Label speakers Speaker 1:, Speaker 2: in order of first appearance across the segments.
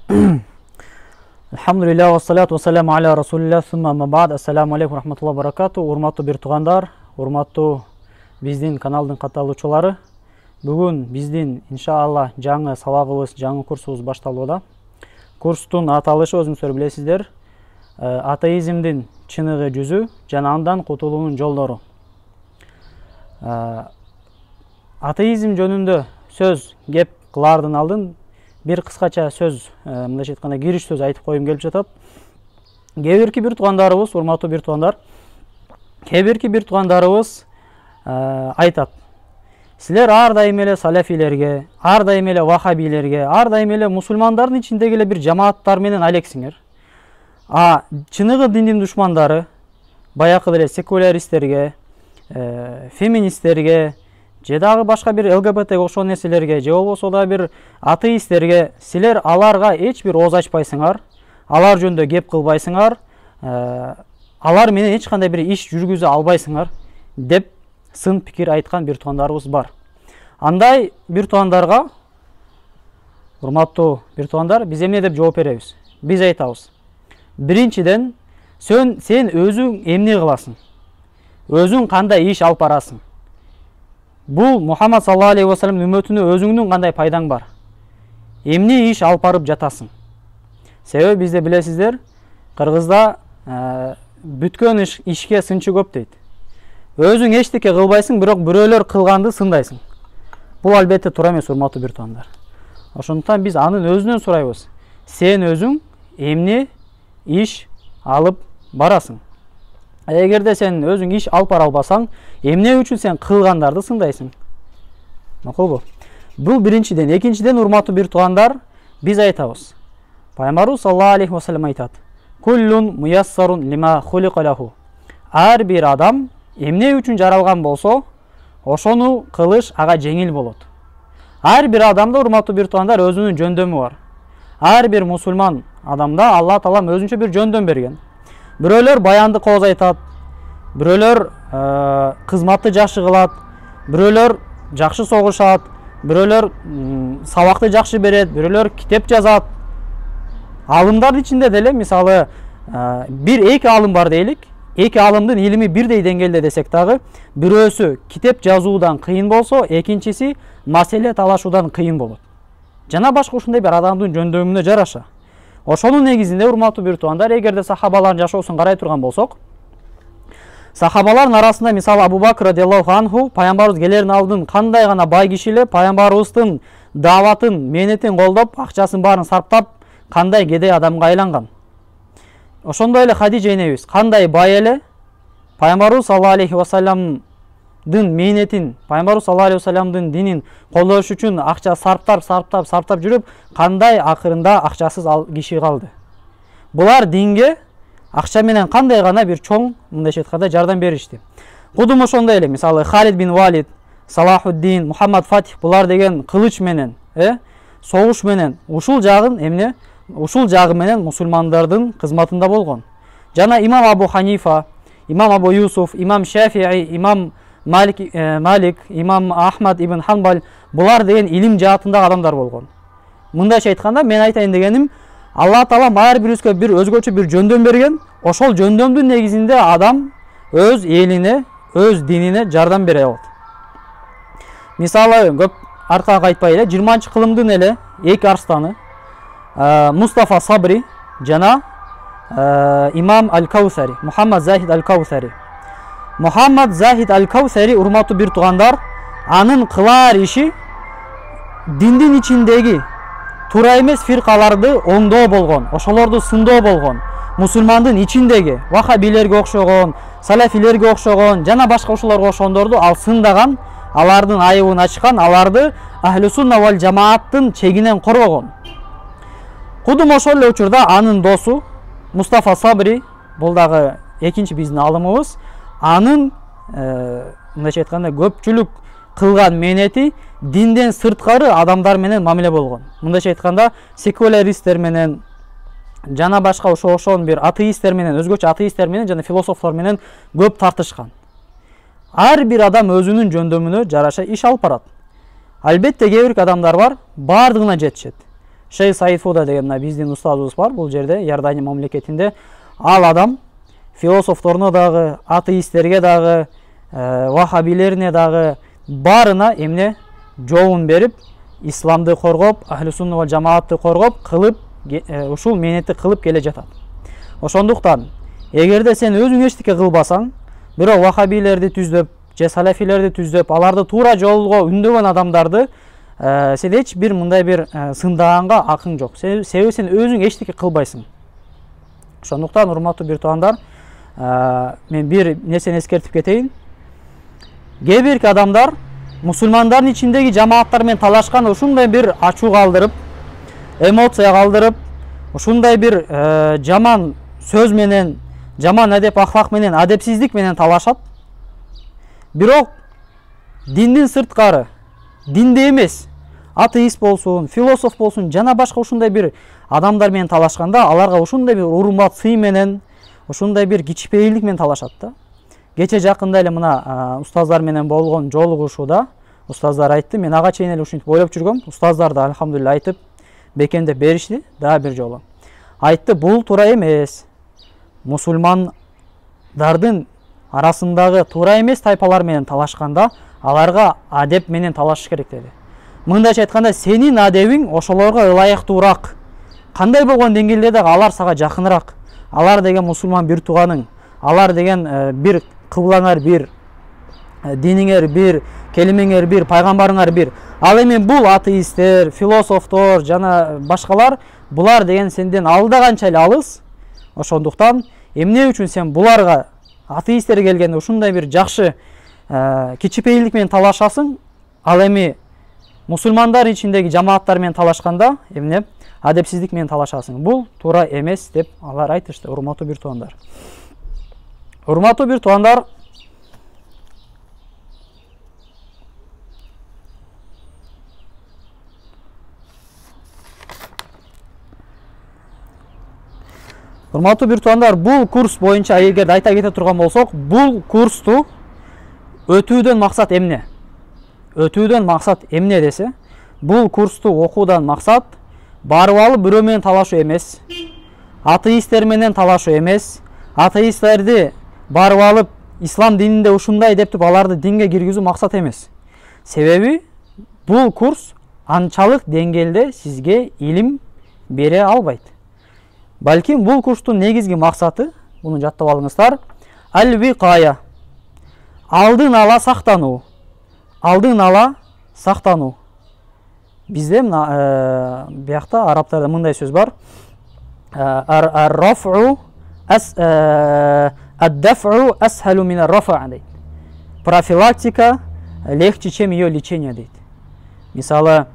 Speaker 1: Alhamdulillah ва салату ва саламу аля расулилlah сумма амма баъд. Ассаламу алейкум рахматуллахи ва баракату. Урматтуу бир туугандар, урматтуу биздин каналдын катталуучулары. Бүгүн биздин иншаалла жаңы сабагыбыз, жаңы курсубуз башталууда. Курстун аталышы өзүңүздөр билесиздер. Атеизмдин чыныгы жүзү жана андан кутулуунун жолдору. Атеизм жөнүндө сөз кеп кылаардын алдын bir кыскача сөз, мындайча айтканда кириш сөз айтып коюм келип жатат. Кээ бир туугандарыбыз, урматтуу бир туугандар, кээ бир туугандарыбыз айтат. Силер ар дайым эле салафилерге, ар дайым эле вахабилерге, ар дайым эле мусулмандардын ичиндеги эле бир жамааттар менен алексиңер. Чыныгы диндин душмандары, баякы эле секуляристтерге, феминисттерге, же дагы башка бир ЛГБТ окшогон нерселерге, же болбосо да бир атеисттерге силер аларга эч бир ооз ачпайсыңар, алар жөнүндө кеп кылбайсыңар, алар менен эч кандай бир иш жүргүзө албайсыңар деп сын пикир айткан бир туугандарыбыз бар. Андай бир туугандарга, урматтуу бир туугандар, биз эмне деп жооп беребиз? Биз айтабыз. Биринчиден, сен өзүң эмне кыласың? Өзүң кандай иш алып барасың? Бул Мухаммад саллаллаху алейхи ва саллям үммөтүнө өзүңдүн кандай пайдаң бар? Эмне иш алып барып жатасың? Себеби бизде билесиздер, Кыргызда бүткөн ишке сынчы көп дейт. Өзүң эчтеке кылбайсың, бирок бирөөлөр кылганды сындайсың. Бул албетте туура эмес, урматтуу бир туугандар. Ошондуктан биз анын өзүнөн сурайбыз. Сен өзүң эмне иш алып барасың? Эгерде сен өзүң иш алып бара албасаң, эмне үчүн сен кылгандарды сындайсың? Макулбу? Бул биринчиден. Экинчиден, урматтуу бир туугандар, биз айтабыз. Пайгамбарыбыз саллаллаху алейхи ва саллям айтат: "Куллун муяссарун лима хулика лаху." Ар бир адам эмне үчүн жаралган болсо, ошону кылыш ага жеңил болот. Ар бир адамда, урматтуу бир туугандар, өзүнүн жөндөмү бар. Ар бир мусулман адамда Алла таалам өзүнчө бир жөндөм берген. Бирөөлөр баянды кооз айтат, бирөөлөр кызматты жакшы кылат, бирөөлөр жакшы согушат, бирөөлөр сабакты жакшы берет, бирөөлөр китеп жазат. Алымдардын ичинде деле, мисалы, бир эки алым бар дейлик. Эки алымдын илими бирдей деңгээлде десек дагы, бирөөсү китеп жазуудан кыйын болсо, экинчиси маселе талашуудан кыйын болот. Жана башка ушундай бир адамдын жөндөмүнө жараша. Ошонун негизинде, урматтуу бир туугандар, эгерде сахабалардын жашоосун карай турган болсок, сахабалардын арасында мисалы Абу Бакр радиаллаху анху пайгамбарыбыз келердин алдын кандай гана бай киши эле пайгамбарыбыздын дааватын, мээнетин колдоп, акчасын баарын сарптап, кандай кедей адамга айланган. Ошондой эле Хадижа энебиз кандай бай эле, пайгамбарыбыз саллаллаху алейхи ва саллямдын мээнетин, пайгамбарыбыз саллаллаху алейхи ва саллямдын динин колдош үчүн акча сарптап жүрүп, кандай акырында акчасыз киши калды. Булар динге акча менен кандай гана бир чоң, мындайча айтканда, жардам беришти. Кудум ошондой эле, мисалы Халид бин Валид, Салахуддин, Мухаммад Фатих, булар деген кылыч менен, согуш менен ушул жагы менен мусулмандардын кызматында болгон. Жана имам Абу Ханифа, имам Абу Юсуф, имам Шафии, имам Малик, имам Ахмад ибн Ханбал, булар деген илим жаатындагы адамдар болгон. Мындайча айтканда, мен айтайын дегеним, Алла таалам ар бирибизге бир өзгөчө бир жөндөм берген. Ошол жөндөмдүн негизинде адам өз элине, өз динине жардам бере алат. Мисалы, көп аркага кайтпай эле 20-кылымдын эле эки арстаны Мустафа Сабри жана имам Аль-Каусари, Мухаммад Захид Аль-Каусари. Мухаммад Захид Аль-Каусари, урматтуу бир туугандар, анын кылаар иши диндин ичиндеги туура эмес фиркаларды оңдоо болгон, ошолорду сындоо болгон. Мусулмандын ичиндеги вахабилерге окшогон, салафилерге окшогон, жана башка ушуларга окшогондорду ал сындаган, алардын айыбын ачкан, аларды Ахлу сунна вал жамааттын чегинен коргогон. Кудум ошол эле учурда анын досу Мустафа Сабри, бул дагы экинчи биздин алымыбыз, анын мындайча айтканда көпчүлүк кылган мээнети динден сырткары адамдар менен мамиле болгон. Мындайча айтканда, секуляристтер менен жана башка ошон бир атеисттер менен, өзгөчө атеисттер менен жана философтор менен көп тартышкан. Ар бир адам өзүнүн жөндөмүнө жараша иш алып барат. Албетте кээ бир адамдар бар, бардыгына жетишет. Шейх Саид Фуда деген мына биздин устазыбыз бар бул жерде, Иордания мамлекетинде. Ал адам философторуна дагы, атеисттерге дагы, вахабилерине дагы барына эмне жолун берип, исламды коргоп, ахли сунна ва жамаатты коргоп, кылып, ушул менетти кылып келе жатат. Ошондуктан, эгерде сен өзүң эчтеке кылбасаң, бирок вахабилерди түздөп, же салафилерди түздөп, аларды туура жолго үндөгөн адамдарды сен эч бир мындай бир сындаганга акың жок. Себеби сен өзүң эчтеке кылбайсың. Ошондуктан, урматтуу бир туугандар, мен бир нерсени эскертип кетейин. Кээ бирки адамдар мусулмандардын ичиндеги жамааттар менен талашкан ушундай бир ачуу калдырып, эмоция калдырып, ушундай бир жаман сөз менен, жаман адеп ахлак менен, адепсиздик менен талашат. Бирок диндин сырткары, динде эмес, атеист болсун, философ болсун, жана башка ушундай бир адамдар менен талашканда, аларга ушундай бир урмат, сый менен, ушундай бир кичипейилдик менен талашат да. Кече жакында эле мына устаздар менен болгон жолугушууда устаздар айтты, мен ага чейин эле ушинтип ойлоп жүргөм, устаздар да алхамдулилла айтып бекемдеп беришти, дагы бир жолу. Айтты, бул туура эмес. Мусулмандардын арасындагы туура эмес тайпалар менен талашканда, аларга адеп менен талашыш керек деди. Мындайча айтканда, сенин адебиң ошолорго ылайыктуураак. Кандай болгон деңгээлде дагы алар сага жакыныраак. Алар деген мусулман бир тууганың, алар деген бир кыблаңар бир, диниңер бир, келимеңер бир, пайгамбарыңар бир. Ал эми бул атеисттер, философтор жана башкалар, булар деген сенден алда канча эле алыс. Ошондуктан, эмне үчүн сен буларга, атеисттер келгенде ушундай бир жакшы кичипейилдик менен талашасың, ал эми мусулмандар ичиндеги жамааттар менен талашканда эмне адепсиздик менен талашасың. Бул туура эмес деп алар айтышты, урматтуу бир туугандар. Урматтуу бир туугандар, бул курс боюнча эгерде айта кете турган болсок, бул курсту өтүүдөн максат эмне? Өтүүдөн максат эмне десе, бул курсту окуудан максат барып алып бирөө менен талашуу эмес, атеисттер менен талашуу эмес, атеисттерди барып алып ислам дининде ушундай деп аларды динге киргизүү максат эмес. Себеби бул курс анчалык деңгээлде сизге илим бере албайт. Балким бул курстун негизги максаты, муну жаттап алыңыздар, ал-викая. Алдын ала сактануу. Алдын ала сактануу. Бизде биякта арабтарда мындай сөз бар. Ар-раф'у ад-даф'у асхалу мин ар-раф'a дейт. Профилактика легче, чем ее лечение дейт. Мисалы,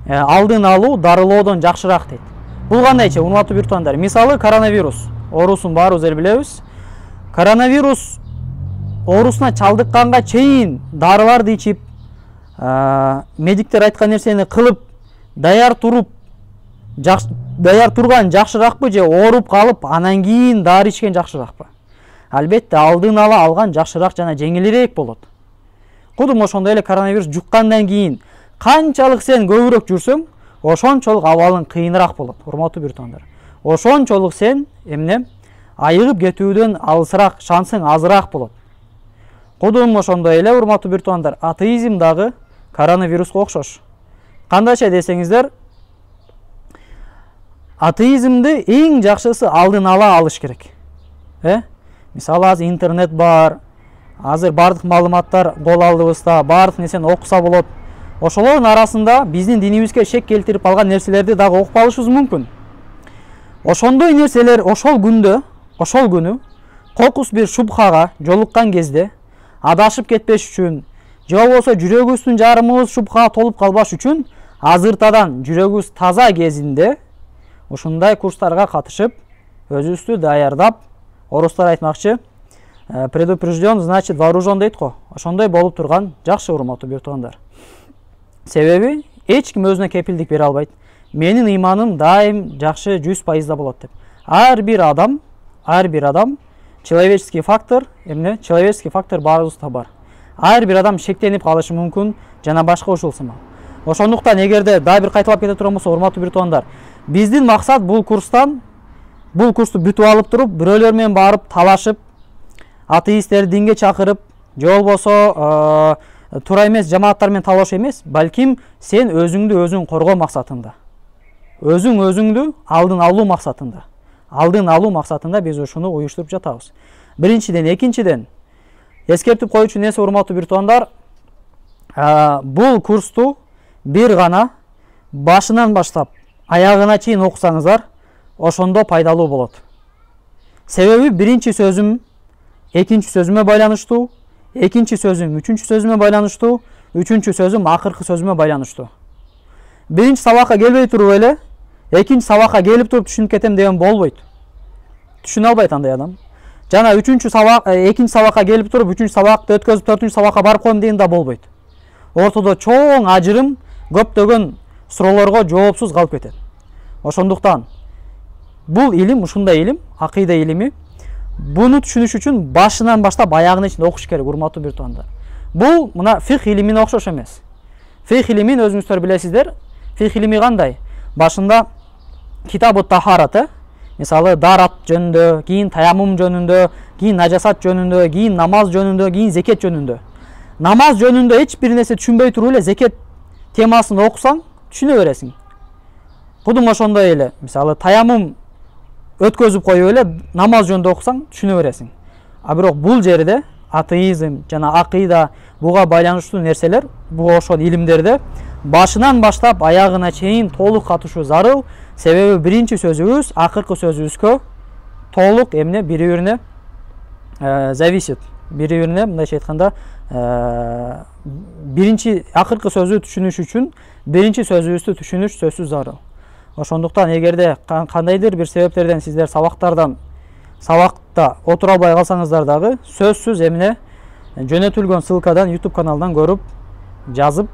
Speaker 1: алдын алуу дарылоодон жакшыраак дейт. Бул кандайча, урматтуу бир туугандар? Мисалы, коронавирус оорусун баарыбыз эле билебиз. Коронавирус оорусуна чалдыкканга чейин дарыларды ичип, медиктер айткан нерсени кылып, даяр турган жакшыраакпы же ооруп калып, анан кийин дары ичкен жакшыраакпы? Албетте, алдын ала алган жакшыраак жана жеңилирээк болот. Кудум ошондой эле коронавирус жуккандан кийин канчалык сен көбүрөөк жүрсөң, ошончолук абалың кыйыныраак болот, урматтуу бир туугандар. Ошончолук сен эмне айыгып кетүүдөн алысыраак, шансың азыраак болот. Кудум ошондой эле, урматтуу бир туугандар, атеизм дагы коронавируска окшош. Кандайча десеңиздер, атеизмди эң жакшысы алдын ала алыш керек. Мисалы, азыр интернет бар, азыр бардык маалыматтар кол алдыбызда, бардык нерсени окуса болот. Ошолордун арасында биздин динибизге шек келтирип алган нерселерди дагы окуп алышыбыз мүмкүн. Ошондой нерселер ошол күнү кокус бир шубхага жолуккан кезде адашып кетпеш үчүн, же болбосо жүрөгүбүздүн жарымыбыз шубхага толуп калбаш үчүн азыртадан жүрөгүбүз таза кезинде ушундай курстарга катышып, өзүбүздү даярдап, орустар айтмакчы, предупрежден, значит вооружен дейт го. Ошондой болуп турган жакшы, урматтуу бир туугандар. Себеби эч ким өзүнө кепилдик бере албайт. Менин ыйманым дайым жакшы 100% болот деп. Ар бир адам человеческий фактор, человеческий фактор баарыбызда бар. Ар бир адам шектенип калышы мүмкүн, жана башка ушул сымал. Ошондуктан эгерде дагы бир кайталап кете турган болсо, урматтуу бир туугандар, Биздин максат бул курсту бүтүп алып туруп, бирөөлөр менен барып талашып, атеисттерди динге чакырып, же болбосо туура эмес жамааттар менен талашуу эмес, балким сен өзүңдү өзүң коргоо максатында, өзүңдү алдын алуу максатында биз ушуну уюштуруп жатабыз. Биринчиден, экинчиден эскертип коючу нерсе, урматтуу бир туугандар, бул курсту бир гана башынан баштап аягына чейин окусаңыздар, ошондо пайдалуу болот. Себеби биринчи сөзүм экинчи сөзүмө байланыштуу, экинчи сөзүм үчүнчү сөзүмө байланыштуу, үчүнчү сөзүм акыркы сөзүмө байланыштуу. Биринчи сабакка келбей туруп эле экинчи сабакка келип туруп түшүнүп кетем деген болбойт. Түшүнө албайт андай адам. Жана экинчи сабакка келип туруп үчүнчү сабакты өткөзүп төртүнчү сабакка барып коем деген да болбойт. Ортодо чоң ажырым, көптөгөн суроолорго жоопсуз калып кетет. Ошондуктан бул илим, ушундай илим, акыйда илими, буну түшүнүш үчүн башынан баштап аягына чейин окуш керек, урматтуу бир туугандар. Бул мына фих илимине окшош эмес. Фих илимин өзүңүздөр билесиздер. Фих илими кандай? Башында китабы тахарат, мисалы дарат жөнүндө, кийин таяммум жөнүндө, кийин нажасат жөнүндө, кийин намаз жөнүндө, кийин зекет жөнүндө. Намаз жөнүндө эч бир нерсе түшүнбөй туруп эле зекет темасын окусаң, түшүнө бересиң. Кудум ошондой эле, мисалы таяммум өткөзүп коюп эле намаз жөнүндө окусаң, түшүнө бересиң. А бирок бул жерде атеизм жана акыйда буга байланыштуу нерселер, буга ошол илимдерде башынан баштап аягына чейин толук катышуу зарыл. Себеби биринчи сөзүбүз акыркы сөзүбүзгө толук эмне бири-бирине зависит. Бири-бирине мындайча айтканда биринчи акыркы сөзү түшүнүш үчүн биринчи сөзүбүздү түшүнүш сөзсүз зарыл. Ошондуктан эгерде кандайдыр бир себептерден сиздер сабакта отура албай калсаңыздар дагы, сөзсүз эмне жөнөтүлгөн ссылкадан, YouTube каналдан көрүп, жазып,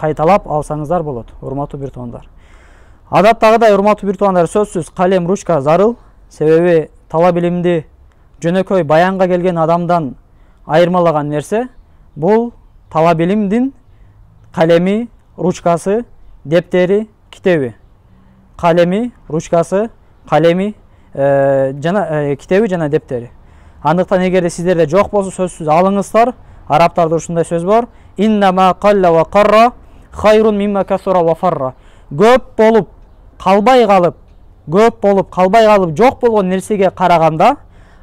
Speaker 1: кайталап алсаңыздар болот, урматтуу бир туугандар. Адаттагыдай, урматтуу бир туугандар, сөзсүз калем, ручка зарыл. Себеби талап илимди жөнөкөй баянга келген адамдан айырмалаган нерсе бул талап илимдин калеми, ручкасы, дептери, китеби. Калеми, ручкасы, калеми жана китеби жана дептери. Андыктан эгерде сиздерде жок болсо сөзсүз алыңыздар. Арабтарда ушундай сөз бар: иннама қалла ва қарра хайрун мимма касура ва фарра. Көп болуп калбай калып жок болгон нерсеге караганда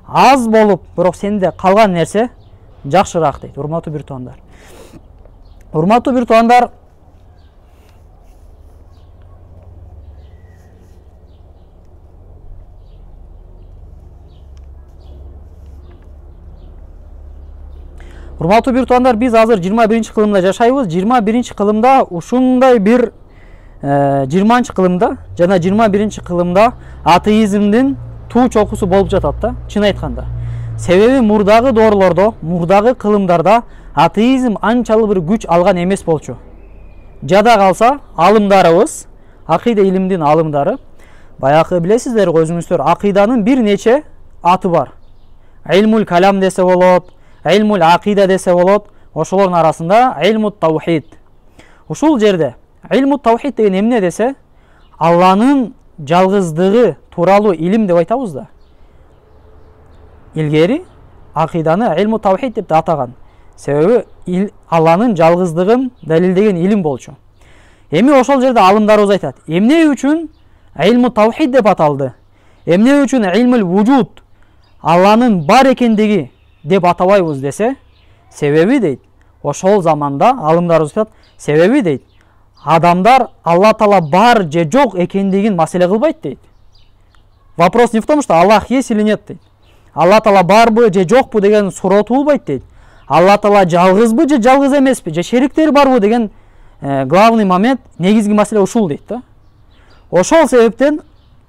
Speaker 1: аз болуп, бирок сенде калган нерсе жакшыраак дейт, урматтуу бир туугандар. Урматтуу бир туугандар, биз азыр 21-чи кылымда жашайбыз. 21-чи кылымда ушундай бир 20-чы кылымда жана 21-чи кылымда атеизмдин туу чокусу болуп жатат да, чын айтканда. Себеби мурдагы доорлордо, мурдагы кылымдарда атеизм анчалык бир күч алган эмес болчу. Жада калса алымдарыбыз, акыйда илимдин алымдары, баягы билесиздер өзүңүздөр, акыйданын бир нече аты бар. Илмул калам десе болот, илмул акида десе болот, ошолордун арасында илмут таухид. Ушул жерде илмут таухид деген эмне десе, Алланын жалгыздыгы тууралуу илим деп айтабыз да. Илгери акиданы илмут таухид деп атаган. Себеби Алланын жалгыздыгын далилдеген илим болчу. Эми ошол жерде алымдарыбыз айтат: эмне үчүн илмут таухид деп аталды? Эмне үчүн илмул вужуд, Алланын бар экендиги деп атабайбыз десе, себеби дейт, ошол заманда алымдарыбыз айтат, себеби дейт, адамдар Алла Таала бар же жок экендигин маселе кылбайт дейт. Вопрос не в том, что Аллах есть или нет дейт. Алла Таала барбы же жокпу деген суроо туулбайт дейт. Алла Таала жалгызбы же жалгыз эмеспи, же шериктери барбы деген главный момент, негизги маселе ушул дейт да. Ошол себептен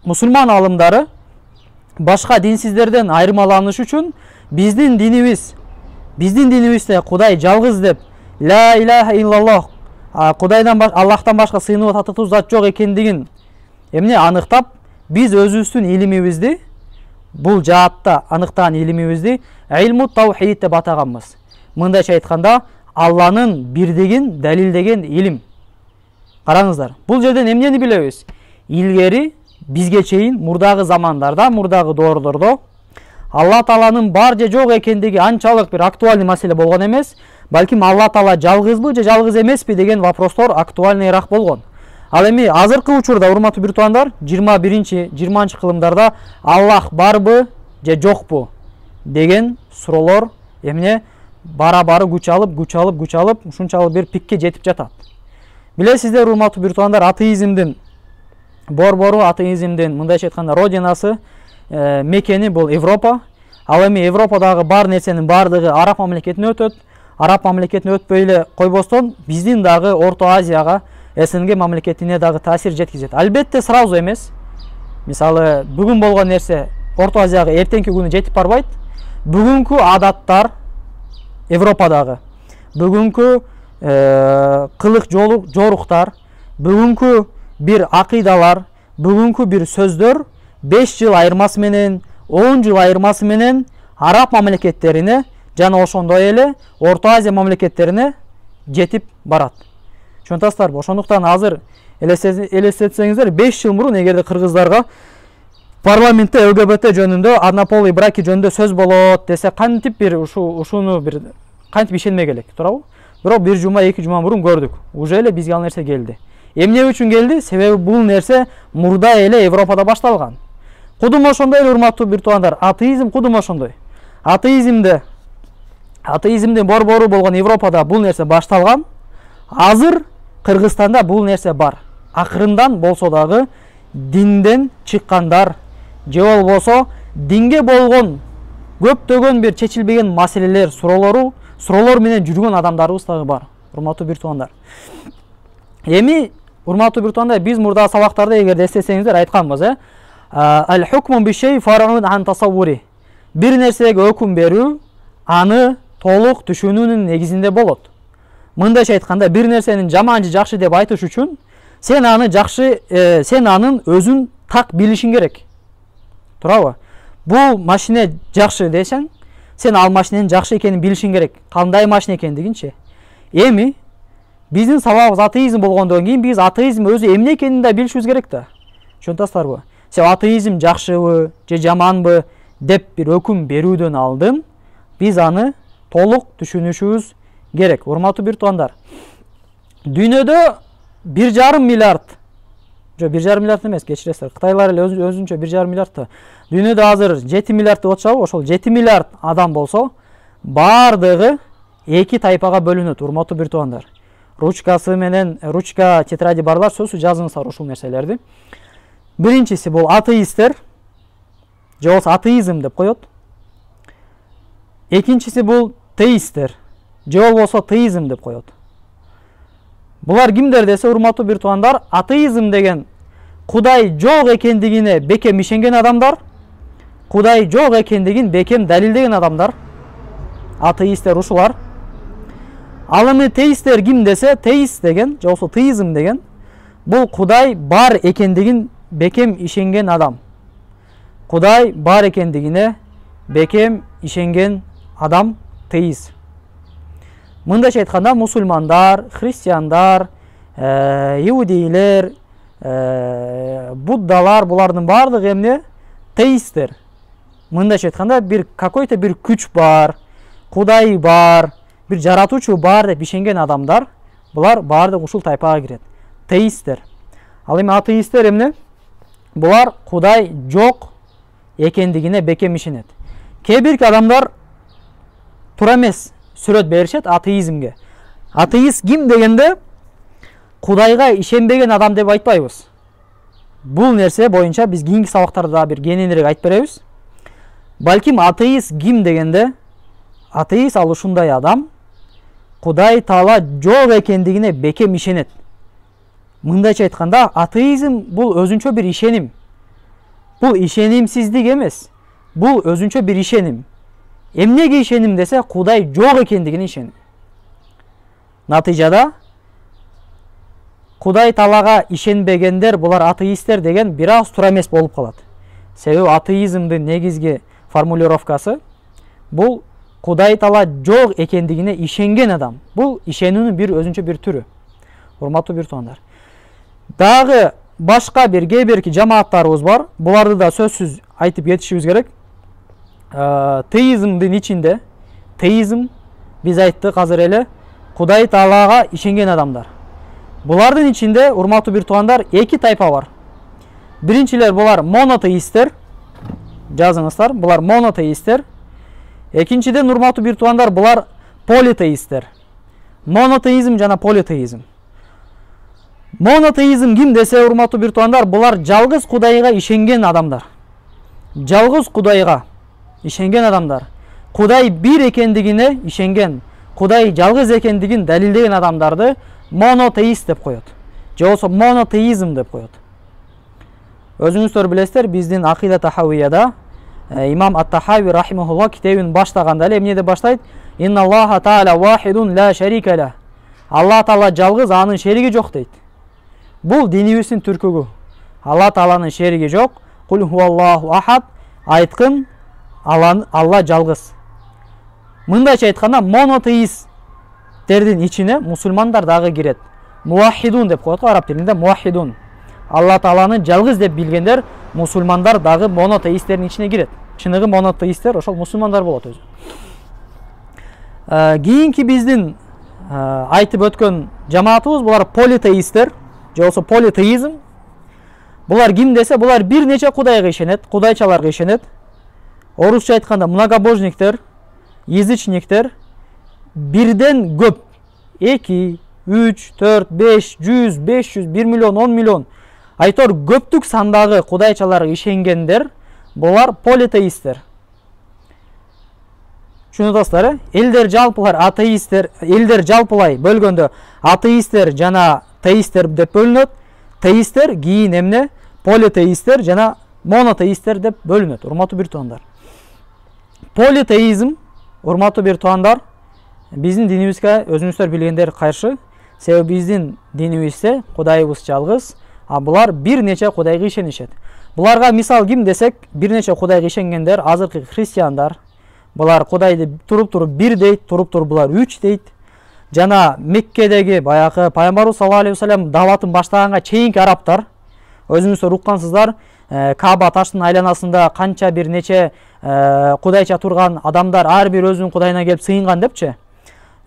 Speaker 1: мусулман алымдары башка динсиздерден айырмаланыш үчүн биздин динибизде Кудай жалгыз деп, ла илаха иллаллах, Кудайдан Аллахтан башка сыйынып татытуу зат жок экендигин эмне аныктап, биз өзүбүздүн илимибизди, бул жаатта аныктаган илимибизди илмут таухид деп атаганбыз. Мындайча айтканда, Алланын бирдигин далилдеген илим. Караңыздар, бул жерден эмнени билебиз? ilgeri bizге чейин мурдагы замандарда, мурдагы доордордо Алла Тааланын бар же жок экендиги анчалык бир актуальный маселе болгон эмес, балким Алла Таала жалгызбы же жалгыз эмеспи деген вопростор актуальныйраак болгон. Ал эми азыркы учурда урматтуу бир туугандар 21-20 кылымдарда Аллах барбы же жокпу деген суроолор эмне бара-бары күч алып ушунчалык бир пикке жетип жатат. Билесиздер урматтуу бир туугандар, атеизмдин борбору, атеизмдин мындайча айтканда родинасы, мекени бул Европа. Ал эми Европадагы бар нерсенин бардыгы араб мамлекетине өтөт. Араб мамлекетине өтпөй эле койбостон биздин дагы Орто Азияга, СНГ мамлекетине дагы таасир жеткизет. Албетте сразу эмес. Мисалы бүгүн болгон нерсе Орто Азияга эртеңки күнү жетип барбайт. Бүгүнкү адаттар Европадагы, бүгүнкү кылык жоруктар, бүгүнкү бир акыйдалар, бүгүнкү бир сөздөр 5 жыл айырмасы менен, 10 жыл айырмасы менен араб мамлекеттерине жана ошондой эле Орто Азия мамлекеттерине жетип барат. Ошонтасыздарбы? Ошондуктан азыр элестетсеңиздер, 5 жыл мурун эгерде кыргыздарга парламентте ЛГБТ жөнүндө, однополый браки жөнүндө сөз болот десе, кантип бир ушуну бир кантип ишенмек элек, туурабы? Бирок 1 жума, 2 жума мурун көрдүк. Уже эле бизге ал нерсе келди. Эмне үчүн келди? Себеби бул нерсе мурда эле Европада башталган. Кудум ошондой эле, урматтуу бир туугандар, атеизм кудум ошондой. Атеизмдин борбору болгон Европада бул нерсе башталган. Азыр Кыргызстанда бул нерсе бар. Акырындан болсо дагы динден чыккандар же болбосо динге болгон көптөгөн бир чечилбеген маселелер, суроолор менен жүргөн адамдарыбыз дагы бар. Урматтуу бир туугандар. Эми урматтуу бир туугандар, биз мурда сабактарда эгерде эстесеңиздер айтканбыз, Ал-хукму бишей фар'ун ан тасаввури. Бир нерсеге өкүм берүү аны толук түшүнүүнүн негизинде болот. Мындайча айтканда, бир нерсенин жаман же жакшы деп айтыш үчүн сен анын өзүн так билишиң керек. Туурабы? Бул машина жакшы десең, сен ал машиненин жакшы экенин билишиң керек. Кандай машина экендигинчи. Эми биздин сабагыбыз атеизм болгондон кийин биз атеизм өзү эмне экенин да билишибиз керек да. Ошонтасыздарбы? Сен атеизм жакшыбы же жаманбы деп бир өкүм берүүдөн алдын биз аны толук түшүнүшүбүз керек. Урматтуу бир туугандар, дүйнөдө 1,5 миллиард, жок 1,5 миллиард эмес, кечиресиздер, кытайлар эле өзүнчө 1,5 миллиардты. Дүйнөдө азыр 7 миллиард деп атышабы? Ошол 7 миллиард адам болсо, бардыгы 2 тайпага бөлүнөт, урматтуу бир туугандар. Ручкасы менен, ручка, тетради барлар, сөзсүз жазыңыздар ушул нерселерди. Биринчиси бул атеисттер, же болбосо атеизм деп коет. Экинчиси бул теисттер, же болбосо теизм деп коет. Булар кимдер десе, урматтуу бир туугандар, атеизм деген Кудай жок экендигине бекем ишенген адамдар, Кудай жок экендигин бекем далилдеген адамдар. Атеисттер ушулар. Ал эми теисттер ким десе, теист деген, же болбосо теизм деген бул Кудай бар экендигин бекем ишенген адам. Кудай бар экендигине бекем ишенген адам теист. Мындайча айтканда, мусулмандар, христиандар, иудейлер, буддалар, булардын бардыгы эмне? Теисттер. Мындайча айтканда, бир какой-то бир күч бар, Кудай бар, бир жаратуучу бар деп ишенген адамдар, булар бардыгы ушул тайпага кирет. Теисттер. Ал эми атеисттер эмне? Булар Кудай жок экендигине бекем ишенет. Кээ бирки адамдар туура эмес сүрөт беришет атеизмге. Атеист ким дегенде Кудайга ишенбеген адам деп айтпайбыз. Бул нерсе боюнча биз кийинки сабактарда бир кененирээк айтып беребиз. Балким атеист ким дегенде, атеист ал ушундай адам Кудай Таала жок экендигине бекем ишенет. Мындайча айтканда, атеизм бул өзүнчө бир ишеним. Бул ишенимсиздик эмес. Бул өзүнчө бир ишеним. Эмнеге ишеним десе, Кудай жок экендигине ишеним. Натыйжада Кудай Таалага ишенбегендер, булар атеисттер деген бир аз туура эмес болуп калат. Себеби атеизмдин негизги формулировкасы бул Кудай Таала жок экендигине ишенген адам. Бул ишенүүнүн бир өзүнчө бир түрү. Урматтуу бир туугандар. Дагы башка бир кээ бирки жамааттарыбыз бар. Буларды да сөзсүз айтып кетишибиз керек. Теизмдин ичинде, теизм биз айттык азыр эле Кудай Таалага ишенген адамдар. Булардын ичинде, урматтуу бир туугандар, эки тайпа бар. Биринчилер булар монотеисттер. Жазыңыздар, булар монотеисттер. Экинчиден, урматтуу бир туугандар, булар политеисттер. Монотеизм жана политеизм. Монотеизм ким десе, урматтуу бир туугандар, булар жалгыз Кудайга ишенген адамдар. Жалгыз Кудайга ишенген адамдар. Кудай бир экендигине ишенген, Кудай жалгыз экендигин далилдеген адамдарды монотеист деп коет. Же болбосо монотеизм деп коет. Өзүңүздөр билесиздер, биздин акида тахавияда имам ат-Тахави рахимахуллах китебин баштаганда эле эмне деп баштайт? Инна Аллаха таала вахидун ла шарика ла. Алла таала жалгыз, анын шериги жок дейт. Бул динибиздин түркүгү. Алла тааланын шериги жок. Кул хуаллаху ахад. Айткын, Алла жалгыз. Мындайча айтканда, монотеисттердин ичине мусулмандар дагы кирет. Муахидун деп коет го араб тилинде, муахидун. Алла тааланы жалгыз деп билгендер, мусулмандар дагы монотеисттердин ичине кирет. Чыныгы монотеисттер ошол мусулмандар болот өзү. Кийинки биздин айтып өткөн жамаатыбыз булар политеисттер, же болбосо политеизм. Булар ким десе, булар бир нече Кудайга ишенет, кудайчаларга ишенет. Орусча айтканда многобожниктер, язычниктер, бирден көп, 2, 3, 4, 5, 100, 500, 1 миллион, 10 миллион, айтор көптүк сандагы кудайчаларга ишенгендер, булар политеисттер. Түшүнүп элдер жалпылар атеисттер, элдер жалпылай бөлгөндө атеисттер жана теисттер деп бөлүнөт. Теисттер кийин эмне? Политеисттер жана монотеисттер деп бөлүнөт. Урматтуу бир туугандар. Политеизм, урматтуу бир туугандар, биздин динибизге өзүңүздөр билгендер каршы. Себеби биздин динибизде Кудайыбыз жалгыз, а булар бир нече Кудайга ишенишет. Буларга мисал ким десек, бир нече Кудайга ишенгендер, азыркы христиандар. Булар Кудайды туруп-туруп бир дейт, туруп-туруп булар 3 дейт. Жана Меккедеги баягы Пайгамбарыбыз саллаллаху алейхи вассалам даватын баштаганга чейинки арабтар, өзүңүздөр уккансыздар, Кааба таштын айланасында канча бир нече кудайча турган адамдар ар бир өзүнүн кудайына келип сыйынган депчи.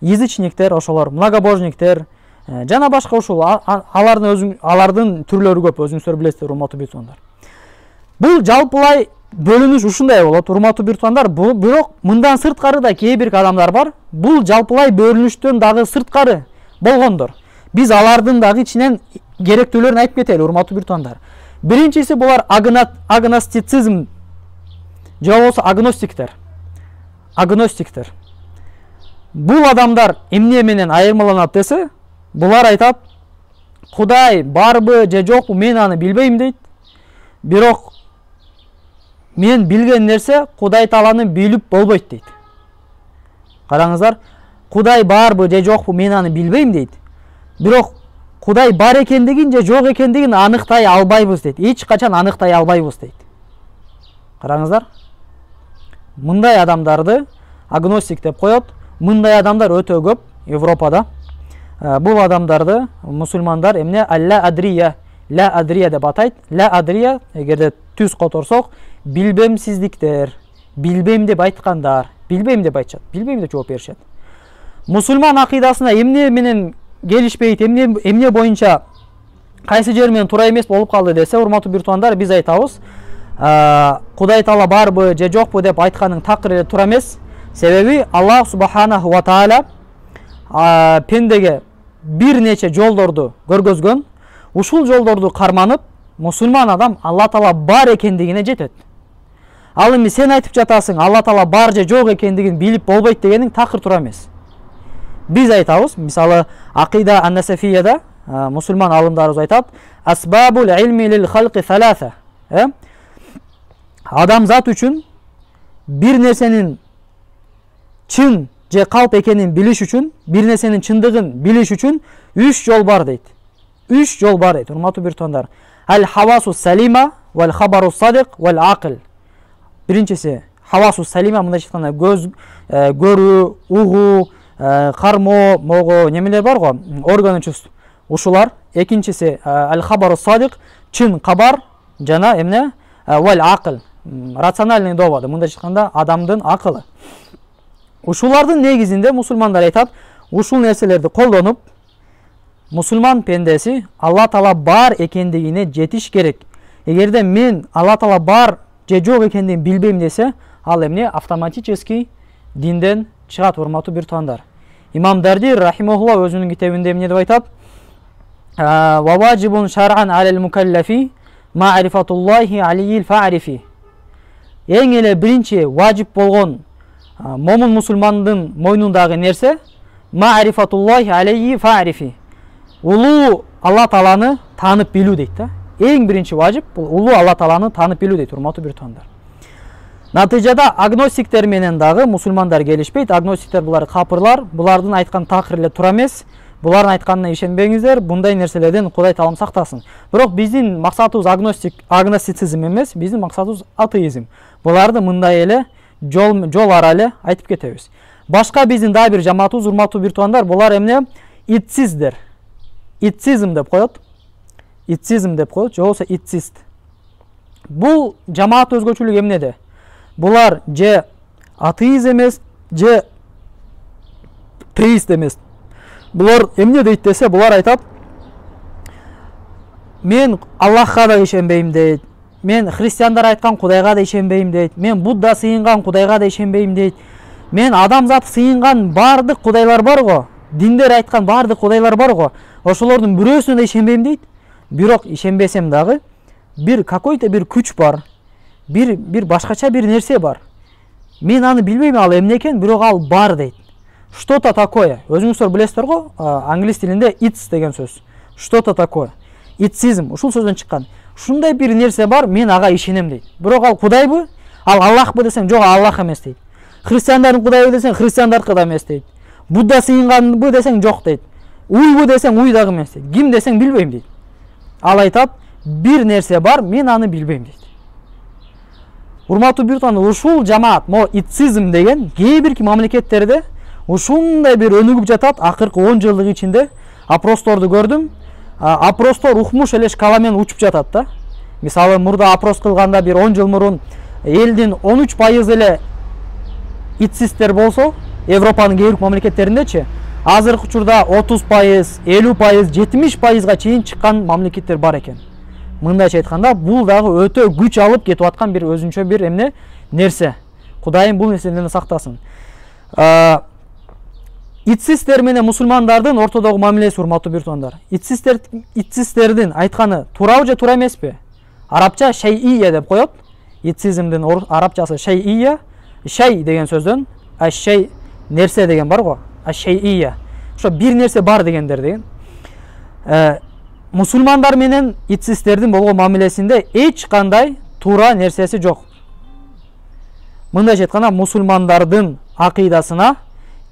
Speaker 1: Язычниктер, ошолор, многобожниктер жана башка ушул алардын түрлөрү көп, өзүңүздөр билесиздер, урматтуу бир туугандар. Бул жалпылай бөлүнүш ушундай болот, урматтуу бир туугандар. Бирок мындан сырткары да кээ бир адамдар бар. Бул жалпылай бөлүнүштөн дагы сырткары болгондор. Биз алардын дагы ичинен керектүүлөрүн айтып кетели, урматтуу бир туугандар. Биринчиси булар агностицизм, же болбосо агностиктер. Агностиктер. Бул адамдар эмне менен айырмаланат десе, булар айтат, Кудай барбы же жокпу мен аны билбейм дейт. Бирок мен билген нерсе Кудай Тааланы билип болбойт дейт. Караңыздар, Кудай барбы же жокпу мен аны билбейм дейт. Бирок Кудай бар экендигин же жок экендигин аныктай албайбыз дейт. Эч качан аныктай албайбыз дейт. Караңыздар. Мындай адамдарды агностик деп коет. Мындай адамдар өтө көп Европада. Бул адамдарды мусулмандар эмне алла адрия, ла адрия деп атайт. Ла адрия, эгерде түз которсок, билбемсиздиктер, билбейм деп айткандар, билбейм деп айтышат, билбейм деп жооп беришет. Мусулман акыйдасына эмне менен келишпейт, эмне боюнча кайсы жер менен туура эмес болуп калды десе, урматтуу бир туугандар, биз айтабыз, Кудай Таала барбы же жокпу деп айтканын такыр эле туура эмес. Себеби Аллах субханаху ва таала пендеге бир нече жолдорду көргөзгөн. Ушул жолдорду карманып, мусулман адам Алла Таала бар экендигине жетет. Ал эми сен айтып жатасың, Алла Таала бар же жок экендигин билип болбойт дегениң такыр туура эмес. Биз айтабыз, мисалы акида ан-насафияда мусулман алымдарыбыз айтат, асбабул илми лил халqi саласа. Адамзат үчүн бир нерсенин чын же калп экенин билиш үчүн, бир нерсенин чындыгын билиш үчүн 3 жол бар дейт. 3 жол бар дейт, урматтуу бир туугандар. Ал-хавасу салима, вал хабару садик, вал акыл. Биринчиси хавасу салима, мындай айтканда көз көрүү, угуу, кармоо, могу немелер бар го, органы чувств. Ушулар. Экинчиси ал-хабару садик, чын кабар жана эмне вал акыл, рациональный доводы, мындайча айтканда адамдын акылы. Ушулардын негизинде мусулмандар айтат, ушул нерселерди колдонуп мусулман пендеси Алла Таала бар экендигине жетиш керек. Эгерде мен Алла Таала бар же жок экендигин билбейм десе, ал эмне автоматически динден чыгат, урматтуу бир туугандар. Имам Дарди рахимахулла өзүнүн китебинде эмне деп айтат? Ва важибун шар'ан алал мукаллафи ма'рифатуллахи алийил фa'рифи. Эң эле биринчи важип болгон момун мусулмандын мойнундагы нерсе ма'рифатуллахи алейи фa'рифи. Улуу Алла Тааланы таанып билүү дейт да. Эң биринчи важип бул улуу Алла Тааланы таанып билүү дейт, урматтуу бир туугандар. Натыйжада агностиктер менен дагы мусулмандар келишпейт. Агностиктер булар капырлар, булардын айткан такыр эле туура эмес. Булардын айтканына ишенбеңиздер, bunday нерселерден Кудай Таалам сактасын. Бирок биздин максатыбыз агностицизм эмес, биздин максатыбыз атеизм. Буларды мындай эле жол ара эле айтып кетебиз. Башка биздин дагы бир жамаатыбыз, урматтуу бир туугандар, булар эмне? Итсиздер. Итсизм деп коет. Итсизм деп коет, же болбосо итсист. Бул жамаат өзгөчөлүгү эмнеде? Булар же атеист эмес, же теист эмес. Булар эмне дейт десе, булар айтат, мен Аллахка да ишенбейм дейт. Мен христиандар айткан Кудайга да ишенбейм дейт. Мен Будда сыйынган Кудайга да ишенбейм дейт. Мен адамзат сыйынган бардык кудайлар бар го, диндер айткан бардык кудайлар бар го, ошолордун бирөөсүнө да ишенбейм дейт. Бирок ишенбесем дагы бир какой-то бир күч бар. Бир башкача бир нерсе бар. Мен аны билбейм, ал эмне экен, бирок ал бар дейт. Что-то такое. Өзүңүздөр билесиздер го, англис тилинде it's деген сөз. Что-то такое. Итсизм ушул сөздөн чыккан. Ушундай бир нерсе бар, мен ага ишенем дейт. Бирок ал Кудайбы? Ал Аллахбы десең, жок, Аллах эмес дейт. Христиандардын Кудайбы десең, христиандардыкы да эмес дейт. Будда сыйынганбы десең, жок дейт. Уйбы десең, уй дагы эмес дейт. Ким десең, билбейм дейт. Ал айтат, бир нерсе бар, мен аны билбейм дейт. Урматтуу бир туугандар, ушул жамаат, мо итсизм деген кээ бир мамлекеттерде ушундай бир өнүгүп жатат. Акыркы 10 жылдык ичинде опросторду көрдүм. Опростор укмуш эле шкала менен учуп жатат да. Мисалы, мурда опрос кылганда бир 10 жыл мурун элдин 13% эле итсисттер болсо, Европанын кээ бир мамлекеттериндечи, азыркы учурда 30%, 50%, 70%га чейин чыккан мамлекеттер бар экен. Мындайча айтканда, бул дагы өтө күч алып кетип аткан бир өзүнчө бир эмне нерсе. Кудайым бул нерседен сактасын. Итсистер менен мусулмандардын ортодогу мамилеси, урматтуу бир туугандар. Итсистердин айтканы туурабы же туура эмеспи? Арабча шейия деп коет. Итсизмдин арабчасы шейия, шей деген сөздөн, шей нерсе деген бар го, шейия. Ошо бир нерсе бар дегендер деген. Мусулмандар менен итсистердин болгон мамилесинде эч кандай туура нерсеси жок. Мындайча айтканда, мусулмандардын акыйдасына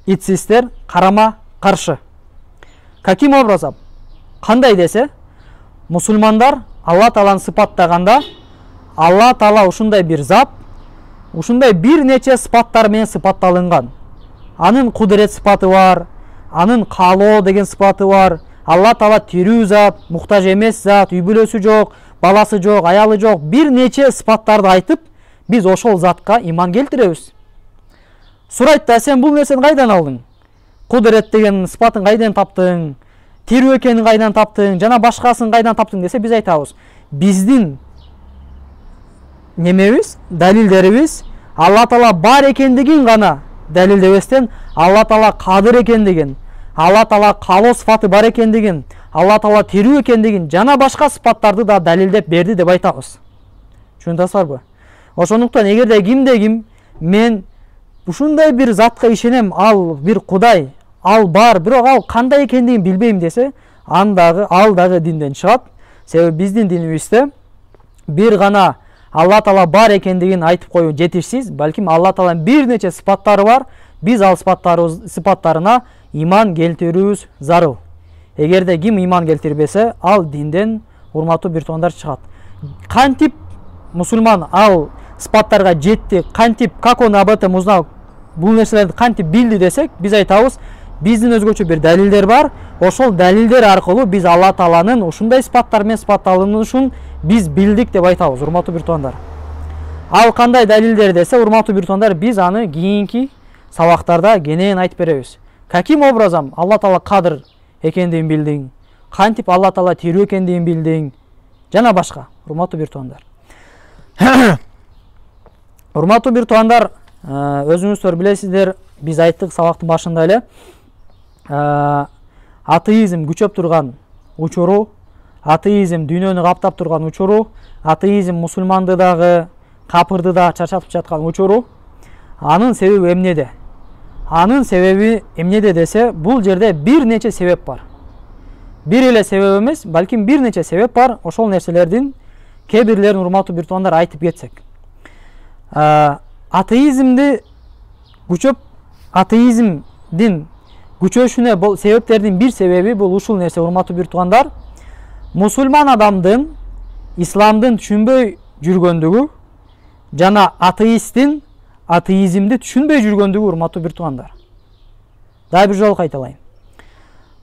Speaker 1: итсистер карама каршы. Каким образом? Кандай десе, мусулмандар Алла Тааланы сыпаттаганда, Алла Таала ушундай бир зат, ушундай бир нече сыпаттар менен сыпатталынган. Анын кудурет сыпаты бар, анын каалоо деген сыпаты бар. Алла Таала тирүү зат, муктаж эмес зат, үй бүлөсү жок, баласы жок, аялы жок, бир нече сыпаттарды айтып, биз ошол затка иман келтиребиз. Сурайт да, сен бул нерсени кайдан алдың? Кудурет деген сыпатын кайдан таптың? Тирүү экенин кайдан таптың? Жана башкасын кайдан таптың десе, биз айтабыз. Биздин немебиз, далилдерибиз Алла Таала бар экендигин гана далилдебестен, Алла Таала кадыр экендигин, Алла Таала каалоо сыпаты бар экендигин, Алла Таала тирүү экендигин, жана башка сыпаттарды да далилдеп берди деп айтабыз. Түшүндүңүзбү? Ошондуктан эгерде кимде ким мен ушундай бир затка ишенем, ал бир Кудай, ал бар, бирок ал кандай экендигин билбейм десе, ал дагы динден чыгат. Себеби биздин динибизде бир гана Алла Таала бар экендигин айтып коюу жетишсиз, балким Алла Тааланын бир нече сыпаттары бар. Биз ал сыпаттарына иман келтирүүбүз зарыл. Эгерде ким иман келтирбесе, ал динден, урматтуу бир туугандар, чыгат. Кантип мусулман ал сыпаттарга жетти, кантип, как он об этом узнал, бул нерселерди кантип билди десек, биз айтабыз, биздин өзгөчө бир далилдер бар. Ошол далилдер аркылуу биз Алла Тааланын ушундай сыпаттар менен сыпатталышын биз билдик деп айтабыз, урматтуу бир туугандар. Ал кандай далилдер десе, урматтуу бир туугандар, биз аны кийинки сабактарда кенен айтып беребиз. Каким образом Алла Таала кадыр экендигин билдиң, кантип Алла Таала тирүү экендигин билдиң, жана башка. Урматтуу бир туугандар. Урматтуу бир туугандар, өзүңүздөр билесиздер, биз айттык сабактын башында эле, атеизм күчөп турган учуру, атеизм дүйнөнү каптап турган учуру, атеизм мусулманды дагы, капырды да чачатып жаткан учуру, анын себеби эмнеде? Анын себеби эмнеде десе, бул жерде бир нече себеп бар. Бир эле себеп эмес, балким бир нече себеп бар. Ошол нерселердин кээ бирлерин урматтуу бир туугандар айтып кетсек. Атеизмди күчөп, атеизмдин күчөшүнө себептердин бир себеби бул ушул нерсе, урматтуу бир туугандар. Мусулман адамдын исламдын түшүнбөй жүргөндүгү жана атеисттин атеизмди түшүнбөй жүргөндүгү, урматтуу бир туугандар. Дагы бир жолу кайталайын.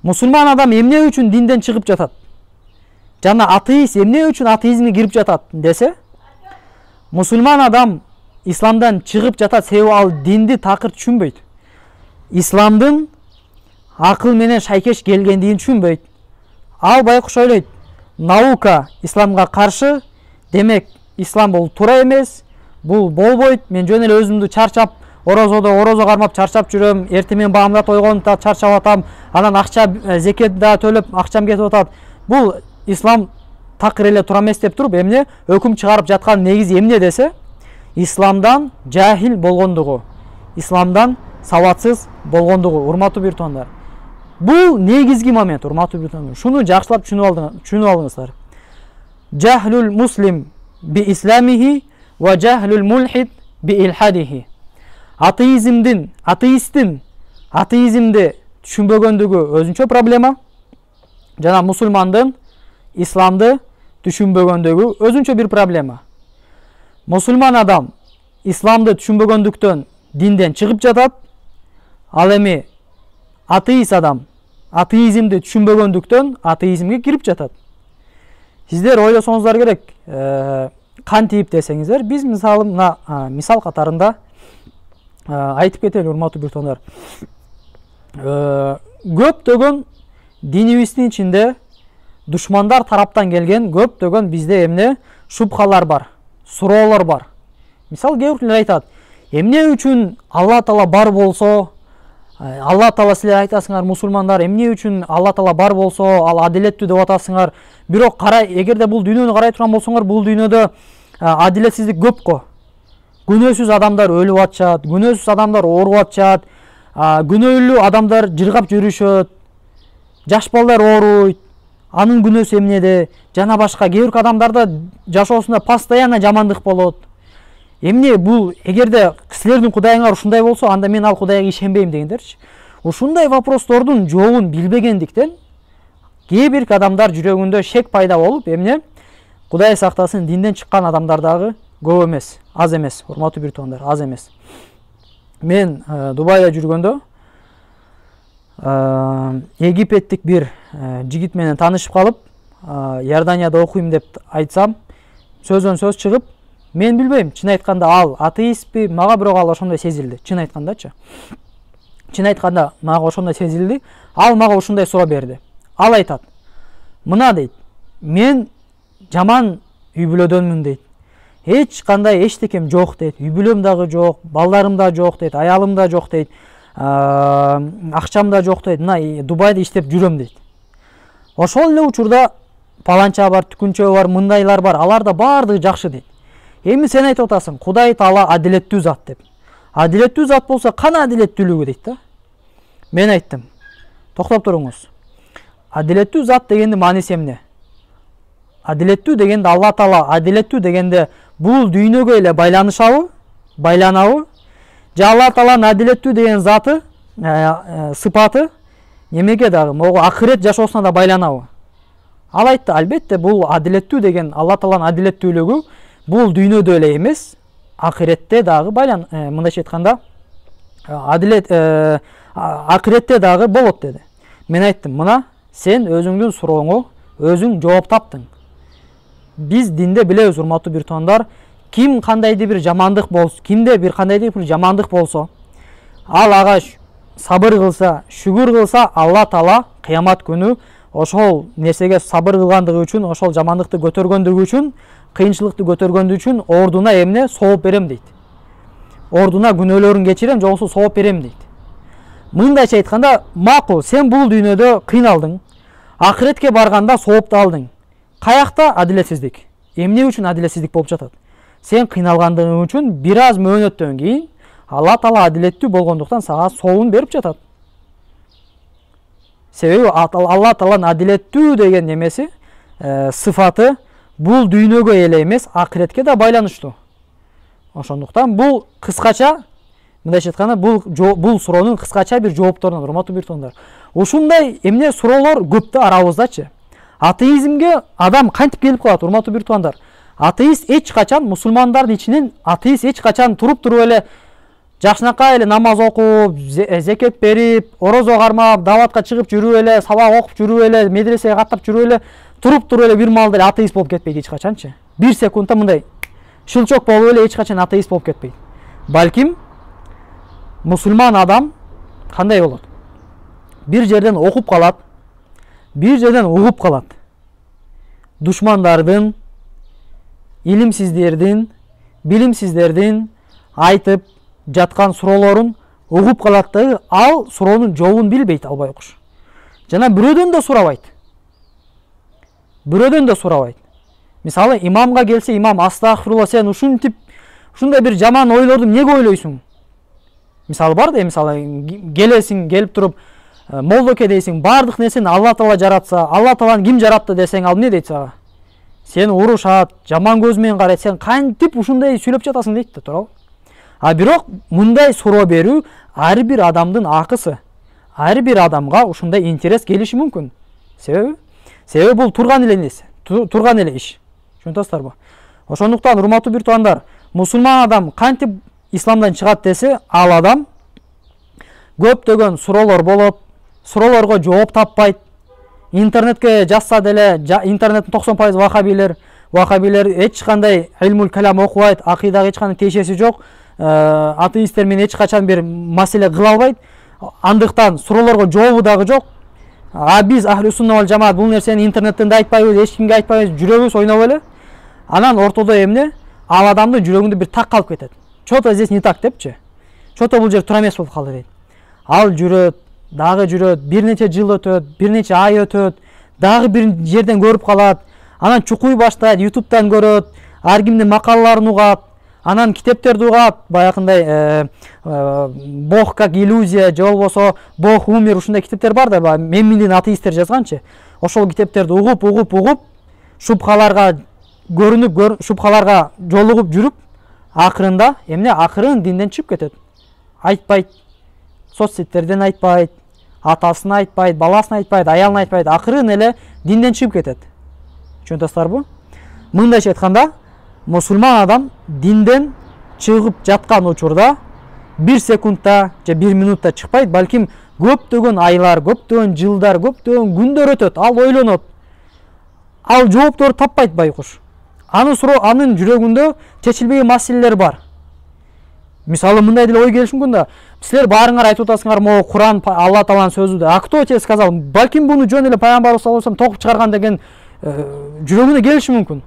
Speaker 1: Мусулман адам эмне үчүн динден чыгып жатат? Жана атеист эмне үчүн атеизмге кирип жатат десе, мусулман адам исламдан чыгып жатат, себеби ал динди такыр түшүнбөйт. Исламдын акыл менен шайкеш келгендигин түшүнбөйт. Ал байкуш ойлойт, наука исламга каршы, демек ислам бул туура эмес, бул болбойт, мен жөн эле өзүмдү чарчап, орозо кармап чарчап жүрөм, эртең баамда тойгонда чарчап атам, анан акча зекет да төлөп акчам кетип атат. Бул ислам такыр эле туура эмес деп туруп, эмне өкүм чыгарып жаткан негизи эмне десе, исламдан жахил болгондугу, исламдан сабатсыз болгондугу, урматтуу бир туугандар. Бул негизги момент, урматтуу бир туугандар. Шуну жакшылап түшүнүп алыңыздар. Жахлул муслим би исламихи ва жахлул мулхид би илхадихи. Атеизмдин, атеизмди түшүнбөгөндүгү өзүнчө проблема, жана мусулмандын исламды түшүнбөгөндүгү өзүнчө бир проблема. Мусулман адам исламды түшүнбөгөндүктөн динден чыгып жатат, ал эми атеист адам атеизмди түшүнбөгөндүктөн атеизмге кирип жатат. Сиздер ойлосоңуздар керек, кантип десеңиздер, биз мисалы мына мисал катарында айтып кетели, урматтуу бир туугандар. Көптөгөн динибиздин ичинде душмандар тараптан келген көптөгөн бизде эмне шубхалар бар, суроолор бар. Мисалы кээ бирлер айтат, эмне үчүн Алла Таала бар болсо, Алла Таала силер айтасыңар мусулмандар, эмне үчүн Алла Таала бар болсо, ал адилеттүү деп атасыңар. Бирок карай, эгерде бул дүйнөнү карай турган болсоңор, бул дүйнөдө адилетсиздик көп го. Күнөөсүз адамдар өлүп атышат, күнөөсүз адамдар ооруп атышат, күнөөлүү адамдар жыргап жүрүшөт, жаш балдар ооруйт. Анын күнөөсү эмнеде? Жана башка кээ бир адамдарда жашоосунда постоянно жамандык болот. Эмне бул, эгерде силердин кудайыңар ушундай болсо, анда мен ал кудайга ишенбейм дегендерчи. Ушундай вопростордун жообун билбегендиктен кээ бир адамдар жүрөгүндө шек пайда болуп, эмне Кудай сактасын, динден чыккан адамдар дагы көп эмес, аз эмес, урматтуу бир туугандар, аз эмес. Мен Дубайда жүргөндө египеттик бир жигит менен таанышып калып, Иорданияда окуйм деп айтсам, сөздөн сөз чыгып, мен билбейм, чын айтканда ал атеистпи, мага бирок ал ошондой сезилди, чын айткандачы. Чын айтканда мага ошондой сезилди, ал мага ушундай суроо берди. Ал айтат, мына дейт, мен жаман үй бүлөдөнмүн дейт. Эч кандай эчтекем жок дейт, үй бүлөм дагы жок, балдарым да жок дейт, аялым да жок дейт, акчам да жок дейт, мына Дубайда иштеп жүрөм дейт. Ошол эле учурда паланча бар, түкүнчө бар, мындайлар бар, алар да баардыгы жакшы дейт. Эми сен айтып атасың, Кудай Таала адилеттүү зат деп. Адилеттүү зат болсо, кана адилеттүүлүгү дейт да. Мен айттым, токтоп туруңуз. Адилеттүү зат дегенди мааниси эмне? Адилеттүү дегенде Алла Таала адилеттүү дегенде бул дүйнөгө эле байланабы? Же Алла Тааланын адилеттүү деген заты, сыпаты немеге дагы, могу акырет жашоосуна да байланабы? Ал айтты, албетте бул адилеттүү деген Алла Тааланын адилеттүүлүгү бул дүйнөдө эле эмес, акыретте дагы мындайча айтканда, акыретте дагы болот деди. Мен айттым, мына сен өзүңдүн сурооңо өзүң жооп таптың. Биз динде билебиз, урматтуу бир туугандар, ким кандайдыр бир жамандык болсо, кимде бир кандайдыр бир жамандык болсо, ал ага сабыр кылса, шүгүр кылса, Алла Таала кыямат күнү ошол нерсеге сабыр кылгандыгы үчүн, ошол жамандыкты көтөргөндүгү үчүн, кыйынчылыкты көтөргөндүгү үчүн ордуна эмне сооп берем дейт. Ордуна күнөөлөрүн кечирем, жоксу сооп берем дейт. Мындайча айтканда, макул, сен бул дүйнөдө кыйналдың, акыретке барганда соопту алдың. Каякта адилетсиздик. Эмне үчүн адилетсиздик болуп жатат? Сен кыйналгандыгың үчүн бир аз мөөнөттөн кийин Алла Таала адилеттүү болгондуктан сага сообун берип жатат. Себеби Алла Тааланын адилеттүү деген немеси, сыфаты бул дүйнөгө эле эмес, акыретке да байланыштуу. Ошондуктан бул кыскача, мындайча айтканда, бул суроонун кыскача бир жоопторунан, урматтуу бир туугандар. Ушундай эмне суроолор көп да арабыздачы. Атеизмге адам кантип келип калат, урматтуу бир туугандар? Атеист эч качан, мусулмандардын ичинен атеист эч качан туруп эле жакшынакай эле намаз окуп, зекет берип, орозо кармап, даватка чыгып жүрүп эле, сабак окуп жүрүп эле, медресеге каттап жүрүп эле, туруп эле бир маалда эле атеист болуп кетпейт эч качанчы. Бир секундта мындай шылчок болуп эле эч качан атеист болуп кетпейт. Балким мусулман адам кандай болот? Бир жерден окуп калат, бир жерден угуп калат. Душмандардын, илимсиздердин, билимсиздердин айтып жаткан суроолорун угуп калат да, ал суроонун жообун билбейт, албай окуш. Жана бирөөдөн да сурабайт. Бирөөдөн да сурабайт. Мисалы, имамга келсе, имам, астагфирулла, сен ушундай бир жаман ойлорду эмнеге ойлойсуң? Мисалы бар да, мисалы, келесиң, келип туруп, молдоке дейсиң, бардык нерсени Алла Таала жаратса, Алла Тааланы ким жаратты десең, ал эмне дейт сага? Сен урушат, жаман көз менен карайт, сен кантип ушундай сүйлөп жатасың дейт да, туурабы? А бирок мындай суроо берүү ар бир адамдын акысы. Ар бир адамга ушундай интерес келиши мүмкүн. Себеби бул турган эле нерсе, турган эле иш. Түшүнөсүздарбы? Ошондуктан, урматтуу бир туугандар, мусулман адам кантип исламдан чыгат десе, ал адам көптөгөн суроолор болот, суроолорго жооп таппайт. Интернетке жазса деле, интернеттин 90% вахабилер эч кандай илмул калам окубайт, акыйдага эч кандай тиешеси жок. Атеисттер менен эч качан бир маселе кыла албайт. Андыктан суроолорго жообу дагы жок. Биз ахли сунна вал жамаат бул нерсени интернеттен да айтпайбыз, эч кимге айтпайбыз, жүрөбүз, ойноп эле. Анан ортодо эмне? Ал адамдын жүрөгүндө бир так калып кетет. Что-то здесь не так депчи. Что-то бул жер туура эмес болуп калды дейт. Ал жүрөт, дагы жүрөт, бир нече жыл өтөт, бир нече ай өтөт, дагы бир жерден көрүп калат. Анан чукуй баштайт, YouTube'дан көрөт, ар кимдин макалаларын угат, анан китептерди угат, баягындай Бог как иллюзия, же болбосо Бог умер, ушундай китептер бар да, Мемминдин атеисттер жазганчы. Ошол китептерди угуп, шубхаларга көрүнүп, шубхаларга жолугуп жүрүп, акырында эмне? Акырын динден чыгып кетет. Айтпайт, соцсеттерден айтпайт, атасын айтпайт, баласын айтпайт, аялын айтпайт, акырын эле динден чыгып кетет. Түшүнөсүздарбы? Мындайча айтканда, мусулман адам динден чыгып жаткан учурда бир секундта же бир минутта чыкпайт, балким көптөгөн айлар, көптөгөн жылдар, көптөгөн күндөр өтөт, ал ойлонот. Ал жоопторду таппайт байкуш. Анын жүрөгүндө чечилбеген маселелер бар. Мисалы, мындай деле ой келиши мүмкүн да. Силер баарыңар айтып атасыңар, могу Куран Алла Тааланын сөзү. А кто тебе сказал? Балким буну жөн эле пайгамбар саллаллаху алейхи вассалам токуп чыгарган деген жүрөгүнө келиши мүмкүн.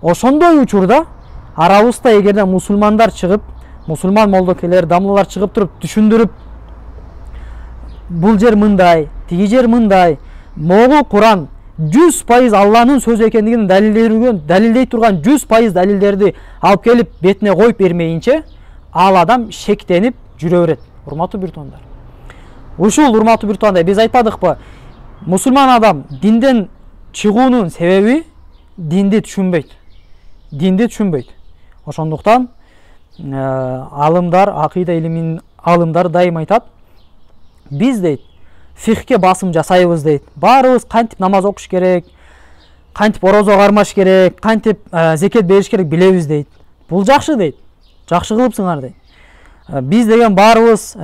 Speaker 1: Ошондой учурда арабызда эгерде мусулмандар чыгып, мусулман молдокелер, дамлалар чыгып туруп түшүндүрүп, бул жер мындай, тиги жер мындай, могу Куран 100% Алланын сөзү экендигин далилдей турган 100% далилдерди алып келип бетине коюп бермейинче, ал адам шектенип жүрө берет. Урматтуу бир туугандар. Ушул урматтуу бир туугандар, биз айтпадыкпы? Мусулман адам динден чыгуунун себеби динди түшүнбөйт. Ошондуктан алымдар, акыйда илиминин алымдары дайым айтат, биз дейт, фихке басым жасайбыз дейт. Баарыбыз кантип намаз окуш керек, кантип орозо кармаш керек, кантип зекет бериш керек билебиз дейт. Бул жакшы дейт. Жакшы кылыпсыңар дейт. Биз деген баарыбыз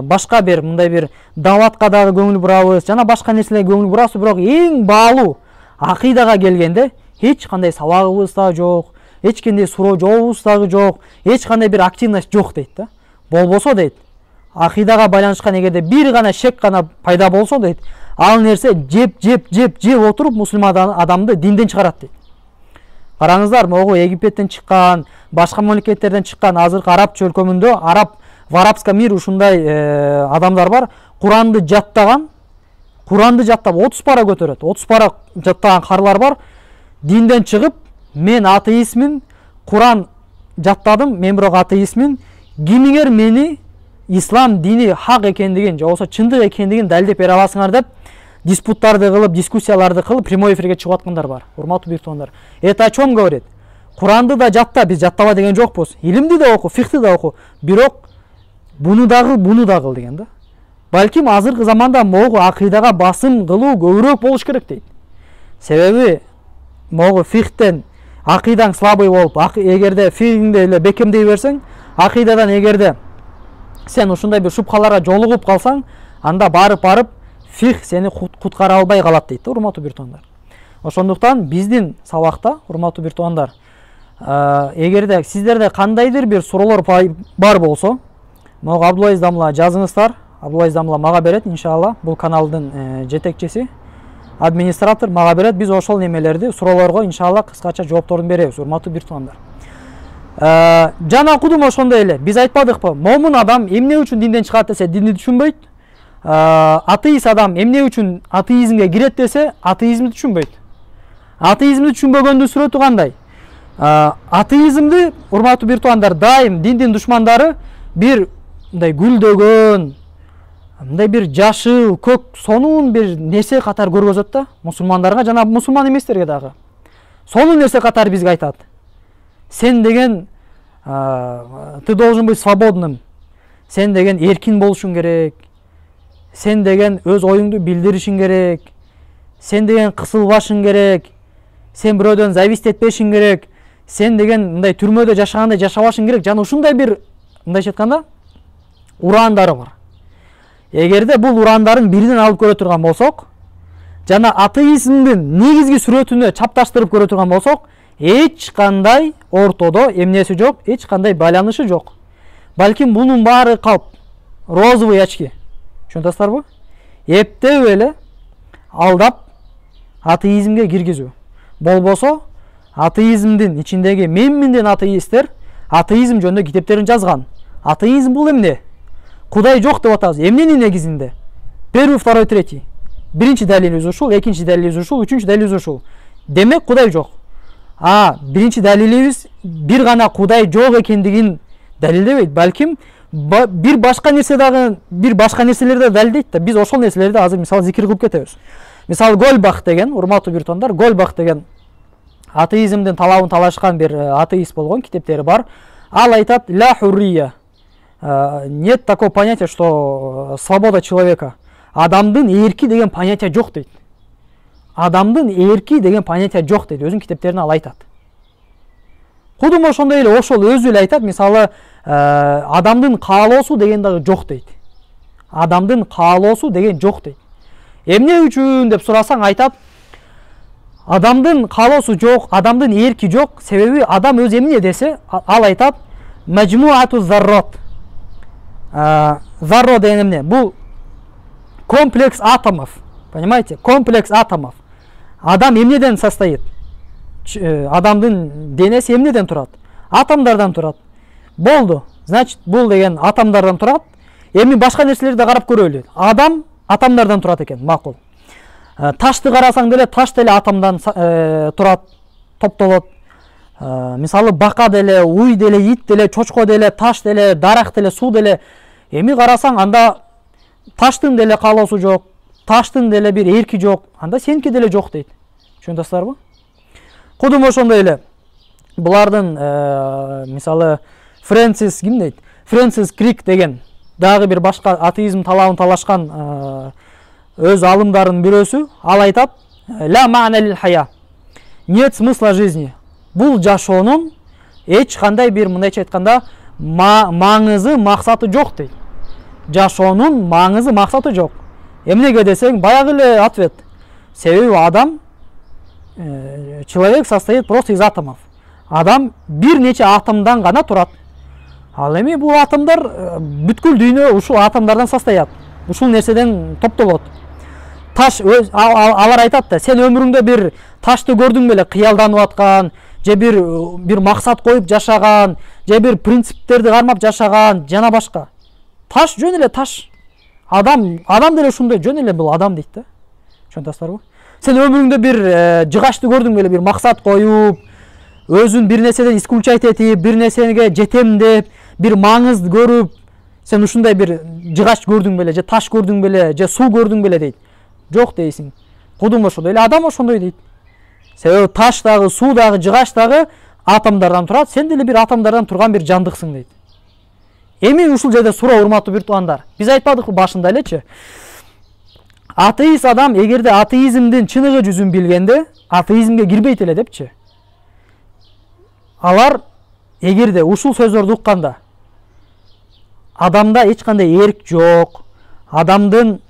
Speaker 1: башка бир мындай бир даватка дагы көңүл бурабыз, жана башка нерселерге көңүл бурабыз, бирок эң баалуу акыйдага келгенде эч кандай сабагыбыз да жок, эч кандай суроо жообубуз дагы жок, эч кандай бир активность жок дейт да. Болбосо дейт, акыйдага байланышкан эгерде бир гана шек гана пайда болсо дейт, ал нерсе жеп отуруп мусулман адамды динден чыгарат дейт. Караңыздар, могу Египеттен чыккан, башка мамлекеттерден чыккан азыркы араб чөлкөмүндө, в арабском мир ушундай адамдар бар. Куранды жаттап 30 пара көтөрөт. 30 пара жаттаган карлар бар. Динден чыгып, мен атеистмин, Куран жаттадым, мен бирок атеистмин. Кимиңер мени ислам дини хак экендигин, же болбосо чындык экендигин далилдеп бере аласыңар деп диспуттарды кылып, дискуссияларды кылып, прямой эфирге чыгып аткандар бар. Урматтуу биктондар. Это о чем говорит? Куранды да жатта, биз жаттаба деген жокпуз. Илимди да оку, фихти да оку, бирок буну да кыл деген да. Балким азыркы заманда могу акыйдага басым кылуу көбүрөөк болуш керек дейт. Себеби могу фихтен акыйдаң слабый болуп, эгерде фихиңди эле бекемдей берсең, акыйдадан эгерде сен ушундай бир шубхаларга жолугуп калсаң, анда барып фих сени куткара албай калат дейт, урматтуу биртугандар. Ошондуктан биздин сабакта, урматтуу биртугандар, эгерде сиздерде кандайдыр бир суроолор бар болсо, могу Абдулайыз Дамла жазыңыздар. Абдулайыз Дамла мага берет, иншалла. Бул каналдын жетекчиси, администратор мага берет. Биз ошол немелерди, суроолорго иншалла кыскача жоопторун беребиз, урматтуу биртугандар. Жана окудум ошондой эле. Биз айтпадыкпы? Момун адам эмне үчүн динден чыгат десе, динди түшүнбөйт. Атеист адам эмне үчүн атеизмге кирет десе, атеизмди түшүнбөйт. Атеизмди түшүнбөгөндүн сүрөтү кандай? Атеизмди, урматтуу биртугандар, дайым диндин душмандары бир мындай гүлдөгөн, мындай бир жашыл, көк, сонун бир нерсе катар көргөзөт да мусулмандарга, жана мусулман эместерге дагы. Сонун нерсе катар бизге айтат. Сен деген ты должен быть свободным. Сен деген эркин болушуң керек. Сен деген өз оюңду билдиришиң керек. Сен деген кысылбашың керек. Сен бирөөдөн зависть этпешиң керек. Сен деген мындай түрмөдө жашагандай жашабашың керек. Жана ушундай бир мындайча айтканда урандары бар. Эгерде бул урандарын биринен алып көрө турган болсок, жана атеизмдин негизги сүрөтүнө чапташтырып көрө турган болсок, эч кандай ортодо эмнеси жок, эч кандай байланышы жок. Балким бунун баары калп, розовый очки. Түшүнөсүздарбы? Эптеп эле алдап атеизмге киргизүү. Болбосо атеизмдин ичиндеги менминден атеисттер атеизм жөнүндө китептерин жазган. Атеизм бул эмне? Кудай жок деп атабыз. Эмненин негизинде? Первый, второй, третий. Биринчи далилибиз ушул, экинчи далилибиз ушул, үчүнчү далилибиз ушул. Демек Кудай жок. Биринчи далилибиз бир гана Кудай жок экендигин далилдебейт. Балким бир башка нерселерди далилдейт да. Биз ошол нерселерди азыр мисалы зикир кылып кетебиз. Мисалы Гольбах деген, урматтуу биртугандар, Гольбах деген атеизмдин талабын талашкан бир атеист болгон, китептери бар. Ал айтат: ля хуррия. Нет такого понятия, что свобода человека. Адамдын эрки деген понятие жок дейт. Адамдын эрки деген понятие жок дейт. Өзүнүн китептерине ал айтат. Кудум ошондой эле ошол өзү эле айтат. Мисалы, адамдын каалоосу деген дагы жок дейт. Адамдын каалоосу деген жок дейт. Эмне үчүн деп сурасаң айтат: адамдын каалоосу жок, адамдын эрки жок. Себеби адам өзү эмне десе, ал айтат: маджмуату заррот. Зарро деген эмне? Бул комплекс атомов. Понимаете? Комплекс атомов. Адам эмнеден состоит? Адамдын денеси эмнеден турат? Атомдардан турат. Болду. Значит, бул деген атомдардан турат. Эми башка нерселерди карап көрөлү. Адам атомдардан турат экен, макул. Ташты карасаң деле, таш деле атомдан турат, топтолот. Мисалы бака деле, уй деле, ит деле, чочко деле, таш деле, дарак деле, суу деле. Эми карасаң анда таштын деле каалоосу жок, таштын деле бир эрки жок, анда сеники деле жок дейт. Түшүнөсүздарбы? Кудум ошондой эле. Булардын мисалы Фрэнсис ким дейт? Фрэнсис Крик деген дагы бир башка атеизм талабын талашкан өз алымдарын бирөөсү, ал айтат: ля ма'на лил хая. Нет смысла жизни. Бул жашоонун эч кандай бир мындайча айтканда маңызы, максаты жок дейт. Жашоонун маңызы, максаты жок. Эмнеге десең, баягы эле ответ. Себеби адам человек состоит просто из атомов. Адам бир нече атомдан гана турат. Ал эми бул атомдар бүткүл дүйнө ушул атомдардан состоят. Ушул нерседен топтолот. Таш алар айтат да, сен өмүрүңдө бир ташты көрдүң беле, кыялданып аткан, же бир максат коюп жашаган, же бир принциптерди кармап жашаган, жана башка. Таш жөн эле таш. Адам деле ушундай жөн эле бул адам дейт да. Түшүнөсүңөрбү? Сен өмүрүңдө бир жыгачты көрдүң беле, бир максат коюп, өзүн бир нерседен исключать этип, бир нерсеге жетем деп, бир маңыз көрүп, сен ушундай бир жыгач көрдүң беле, же таш көрдүң беле, же суу көрдүң беле дейт. Жок дейсиң. Кудум ошондой эле, адам ошондой дейт. Себеби таш дагы, суу дагы, жыгач дагы атомдардан турат, сен деле бир атомдардан турган бир жандыксың дейт. Эми ушул жерде суроо, урматтуу бир туугандар. Биз айтпадыкпы башында элечи? Атеист адам эгерде атеизмдин чыныгы жүзүн билгенде, атеизмге кирбейт эле депчи. Алар эгерде ушул сөздөрдү укканда, адамда эч кандай эрк жок, адамдын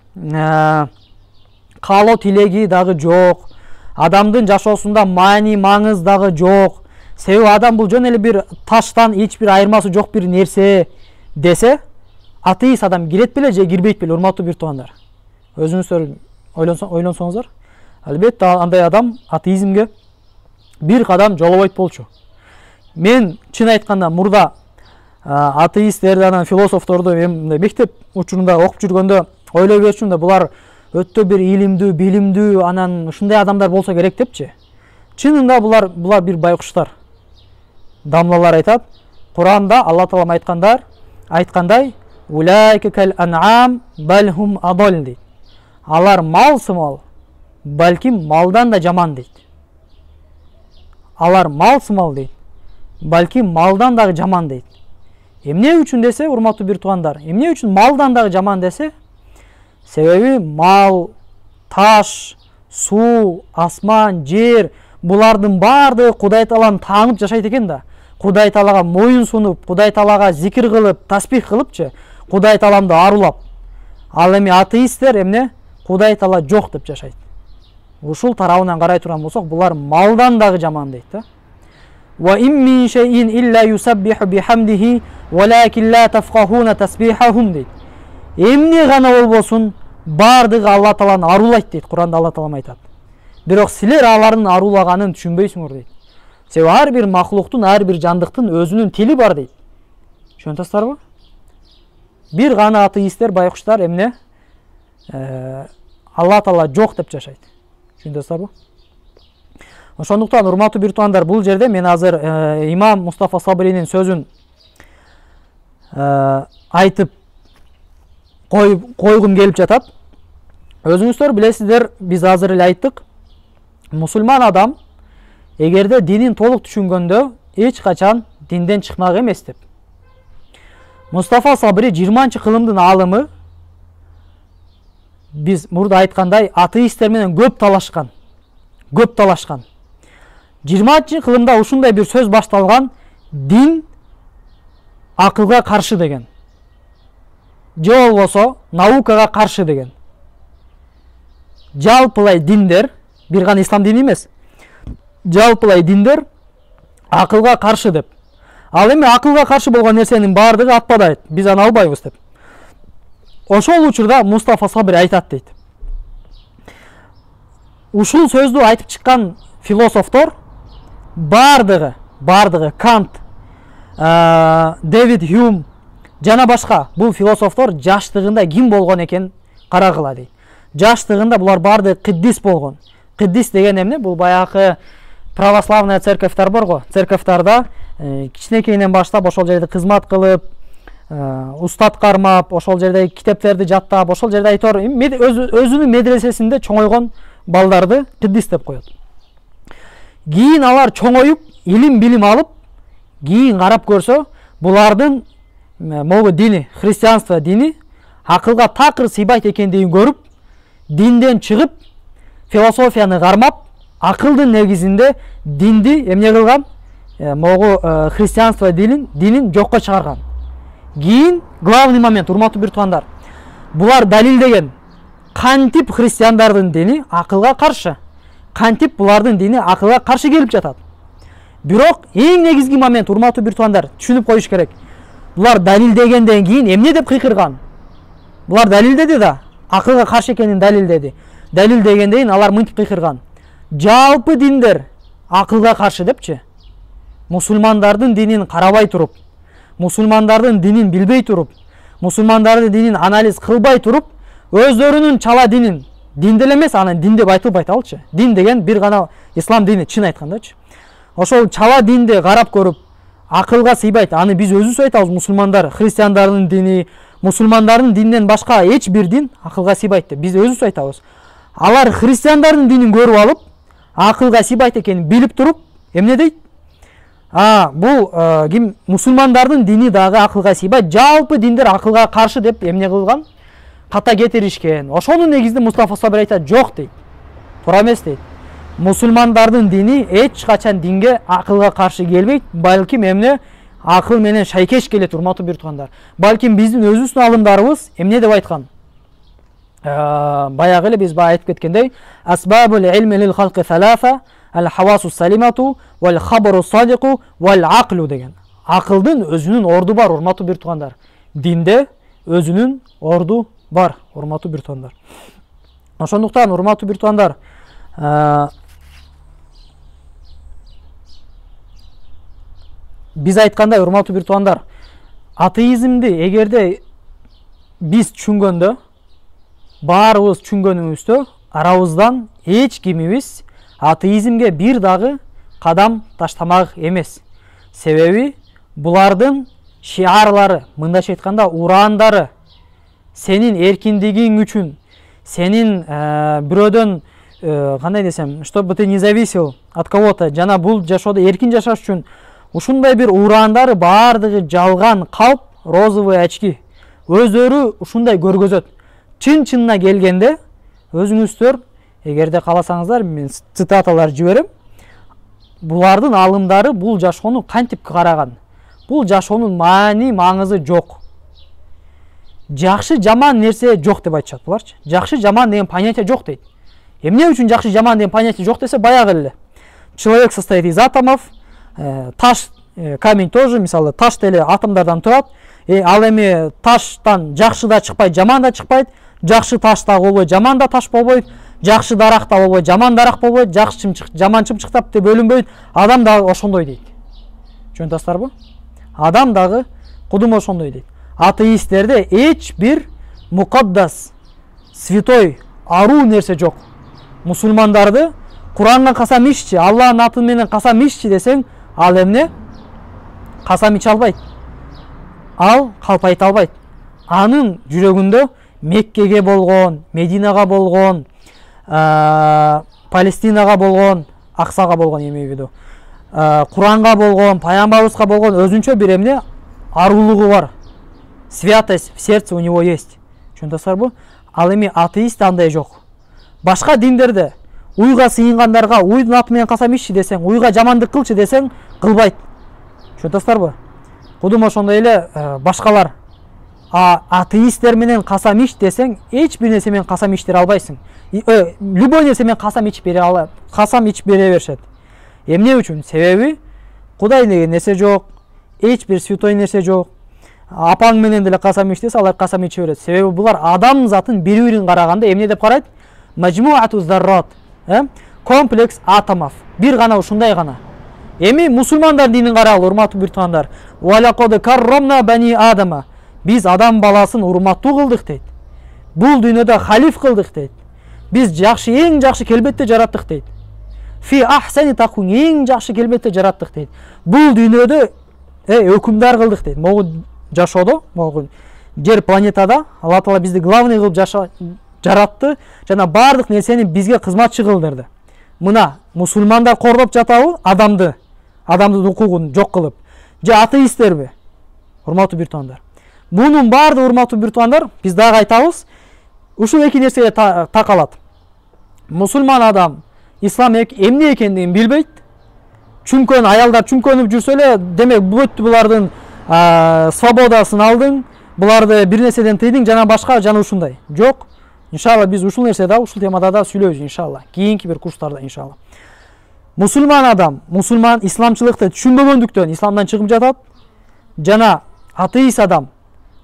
Speaker 1: каалоо тилеги дагы жок, адамдын жашоосунда маани, маңыз дагы жок. Себеби адам бул жөн эле бир таштан эч бир айырмасы жок бир нерсе десе, атеист адам кирет беле же кирбейт беле, урматтуу бир туугандар? Өзүңүздөр ойлонсоңуздар. Албетте андай адам атеизмге бир кадам жолобойт болчу. Мен чын айтканда мурда атеисттерди, анан философторду мектеп учурунда окуп жүргөндө ойлой берчүмүн да, булар өтө бир илимдүү, билимдүү, анан ушундай адамдар болсо керек депчи. Чынында булар бир байкуштар. Дамлалар айтат, Куранда Алла Таалам айткандай, улайка кал ан'ам бал хум адал дейт. Алар мал сымал, балким малдан да жаман дейт. Алар мал сымал дейт, балким малдан дагы жаман дейт. Эмне үчүн десе, урматтуу бир туугандар, эмне үчүн малдан дагы жаман десе? Себеби мал, таш, суу, асман, жер, булардын баардыгы Кудай Тааланы таанып жашайт экен да. Кудай Таалага моюн сунуп, Кудай Таалага зикир кылып, тасбих кылыпчы, Кудай Тааламды арулап. Ал эми атеисттер эмне? Кудай Таала жок деп жашайт. Ушул тарабынан карай турган болсок, булар малдан дагы жаман дейт да. Ва ин мин шейин илля юсаббиху бихамдихи валакин ла тафкахуна тасбихахум дейт. Эмне гана болбосун, баардыгы Алла Тааланы арулайт дейт. Куранда Алла Таалам айтат. Бирок силер алардын арулаганын түшүнбөйсүңөр дейт. Себеби ар бир махлуктун, ар бир жандыктын өзүнүн тили бар дейт. Түшүнөсүңөрбү? Бир гана атеисттер, байкуштар эмне? Алла Таала жок деп жашайт. Түшүндүңүздөрбү? Ошондуктан урматтуу бир туугандар, бул жерде мен азыр имам Мустафа Сабринин сөзүн айтып койгум келип жатат. Өзүңүздөр билесиздер, биз азыр эле айттык. Мусулман адам эгерде динин толук түшүнгөндө эч качан динден чыкмак эмес деп. Мустафа Сабри 20-чы кылымдын аалымы, биз мурда айткандай атеисттер менен көп талашкан. 20-чы кылымда ушундай бир сөз башталган: дин акылга каршы деген. Же болбосо наукага каршы деген. Жалпылай диндер, бир гана ислам дини эмес, жалпылай диндер акылга каршы деп. Ал эми акылга каршы болгон нерсенин баардыгы атпадайт, биз аны албайбыз деп. Ошол учурда Мустафа Сабри айтат дейт. Ушул сөздү айтып чыккан философтор баардыгы Кант, Дэвид Хьюм жана башка бул философтор жаштыгында ким болгон экен карагыла дейт. Жаштыгында булар баардыгы кыддис болгон. Кыддис деген эмне? Бул баягы православная церковьтар бар го. Церковьтарда кичинекейинен баштап ошол жерде кызмат кылып, устат кармап, ошол жерде китептерди жаттап, ошол жерде айтор өзүнүн медресесинде чоңойгон балдарды кыддис деп коет. Кийин алар чоңоюп, илим билим алып, кийин карап көрсө, булардын могу дини, христианство дини акылга такыр сыйбайт экендигин көрүп, динден чыгып, философияны кармап, акылдын негизинде динди эмне кылган? Могу христианство динин жокко чыгарган. Кийин главный момент, урматтуу бир туугандар, булар далилдеген кантип христиандардын дини акылга каршы, кантип булардын дини акылга каршы келип жатат. Бирок эң негизги момент, урматтуу бир туугандар, түшүнүп коюш керек. Булар далилдегенден кийин эмне деп кыйкырган? Булар далилдеди да, акылга каршы экенин далилдеди. Далилдегенден кийин алар мынтип кыйкырган. Жалпы диндер акылга каршы депчи. Мусулмандардын динин карабай туруп, мусулмандардын динин билбей туруп, мусулмандардын динин анализ кылбай туруп, өздөрүнүн чала динин, дин деле эмес, анан дин деп айтылбайт алчы. Дин деген бир гана ислам дини, чын айткандачы. Ошол чала динди карап көрүп, акылга сыйбайт. Аны биз өзүбүз айтабыз, мусулмандар, христиандардын дини, мусулмандардын дининен башка эч бир дин акылга сыйбайт деп биз өзүбүз айтабыз. Алар христиандардын динин көрүп алып, акылга сыйбайт экенин билип туруп, эмне дейт? Бул ким мусулмандардын дини дагы акылга сыйбайт, жалпы диндер акылга каршы деп эмне кылган? Ката кетиришкен. Ошонун негизинде Мустафа Сабир айтат, жок дейт. Туура эмес дейт. Мусулмандардын дини эч качан динге акылга каршы келбейт, балким эмне акыл менен шайкеш келет, урматтуу бир туугандар. Балким биздин өзүбүздүн алымдарыбыз эмне деп айткан? Баягы эле биз айтып кеткендей, асбабул илми лил халqi саласа, ал-хавасу салимату, вал-хабару садику, вал-аклу деген. Акылдын өзүнүн орду бар, урматтуу бир туугандар. Динде өзүнүн орду бар, урматтуу бир туугандар. Ошондуктан, урматтуу бир туугандар, биз айткандай, урматтуу бир туугандар, атеизмди эгерде биз түшүнгөндө, баарыбыз түшүнгөнүбүздө, арабыздан эч кимибиз атеизмге бир дагы кадам таштамак эмес. Себеби булардын шиарлары, мындайча айтканда, урандары, сенин эркиндигиң үчүн, сенин бирөөдөн кандай десем, чтобы ты не зависел от кого-то, жана бул жашоодо эркин жашаш үчүн ушундай бир урандары баардыгы жалган калп, розовый очки. Өздөрү ушундай көргөзөт. Чын-чынына келгенде, өзүңүздөр, эгерде кааласаңыздар, мен цитаталар жиберем. Булардын алымдары бул жашоону кантип караган? Бул жашоонун маани, маңызы жок. Жакшы жаман нерсе жок деп айтышат буларчы. Жакшы жаман деген понятие жок дейт. Эмне үчүн жакшы жаман деген понятие жок десе, баягы эле. Человек состоит из атомов, таш, камень тоже, мисалы, таш деле атомдардан турат. Ал эми таштан жакшы да чыкпайт, жаман да чыкпайт. Жакшы таш да болбойт, жаман да таш болбойт. Жакшы дарак да болбойт, жаман дарак болбойт. Жакшы чымчык, жаман чымчыктап деп бөлүнбөйт. Адам да ошондой дейт. Түшүнөсүздарбы? Адам дагы кудум ошондой дейт. Атеисттерде эч бир мукаддас, святой, аруу нерсе жок. Мусулмандарды Куранга касам иччи, Аллахтын аты менен касам иччи десең, ал эмне? Касам иче албайт. Ал калп айта албайт. Анын жүрөгүндө Меккеге болгон, Мединага болгон, Палестинага болгон, Аксага болгон эмебиду. Куранга болгон, пайгамбарыбызга болгон өзүнчө бир эмне арулугу бар. Святость в сердце у него есть. Түшүнөсүздарбы? Ал эми атеист андай жок. Башка диндерде уйга сыйынгандарга уйдун аты менен касам иччи десең, уйга жамандык кылчы десең, кылбайт. Түшүнөсүздарбы? Кудум ошондой эле башкалар. Атеисттер менен касам ич десең, эч бир нерсе менен касам ичтире албайсың. Любой нерсе менен касам ич бере беришет. Эмне үчүн? Себеби Кудай деген нерсе жок, эч бир святой нерсе жок. Апаң менен деле касам ич десе, алар касам иче берет. Себеби булар адам затын бири-бирин караганда эмне деп карайт? Majmu'atu zarrat, комплекс атомов. Бир гана ушундай гана. Эми мусулмандар динин карагыла, урматтуу бир туугандар. Валакод каррамна бани адама. Биз адам баласын урматтуу кылдык дейт. Бул дүйнөдө халиф кылдык дейт. Биз жакшы, эң жакшы келбетте жараттык дейт. Фи ахсани такун, эң жакшы келбетте жараттык дейт. Бул дүйнөдө өкүмдар кылдык дейт. Могу жашоодо, могу жер планетада Алла Таала бизди главный кылып жаратты, жана бардык нерсени бизге кызматчы кылдырды. Мына мусулмандар кордоп жатабы адамдын укугун жок кылып. Же атеисттерби? Урматтуу бир туугандар. Мунун баардыгы, урматтуу бир туугандар, биз дагы айтабыз, ушул эки нерсеге такалат. Мусулман адам ислам эмне экендигин билбейт. Чүнкөн аялдар чүнкөнүп жүрсө эле, демек бүттү булардын свободасын алдың, буларды бир нерседен тыйдың, жана башка жана ушундай. Жок. Иншалла биз ушул нерседе, ушул темада да сүйлөйбүз иншалла. Кийинки бир курстарда иншалла. Мусулман адам, мусулман исламчылыкты түшүнбөгөндүктөн исламдан чыгып жатат. Жана атеист адам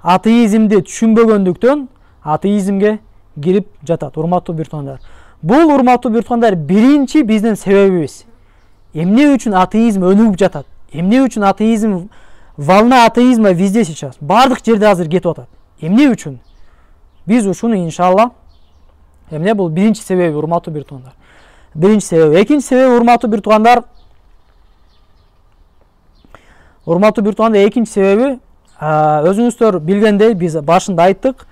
Speaker 1: атеизмди түшүнбөгөндүктөн атеизмге кирип жатат. Урматтуу биртугандар. Бул урматтуу биртугандар биринчи биздин себебибиз. Эмне үчүн атеизм өнүгүп жатат? Эмне үчүн атеизм, волна атеизма везде сейчас, бардык жерде азыр кетип атат. Эмне үчүн? Биз ушуну иншалла эмне бул биринчи себеби урматтуу биртугандар. Биринчи себеби. Экинчи себеби урматтуу биртугандар. Урматтуу биртугандар экинчи себеби өзүңүздөр билгендей биз башында айттык.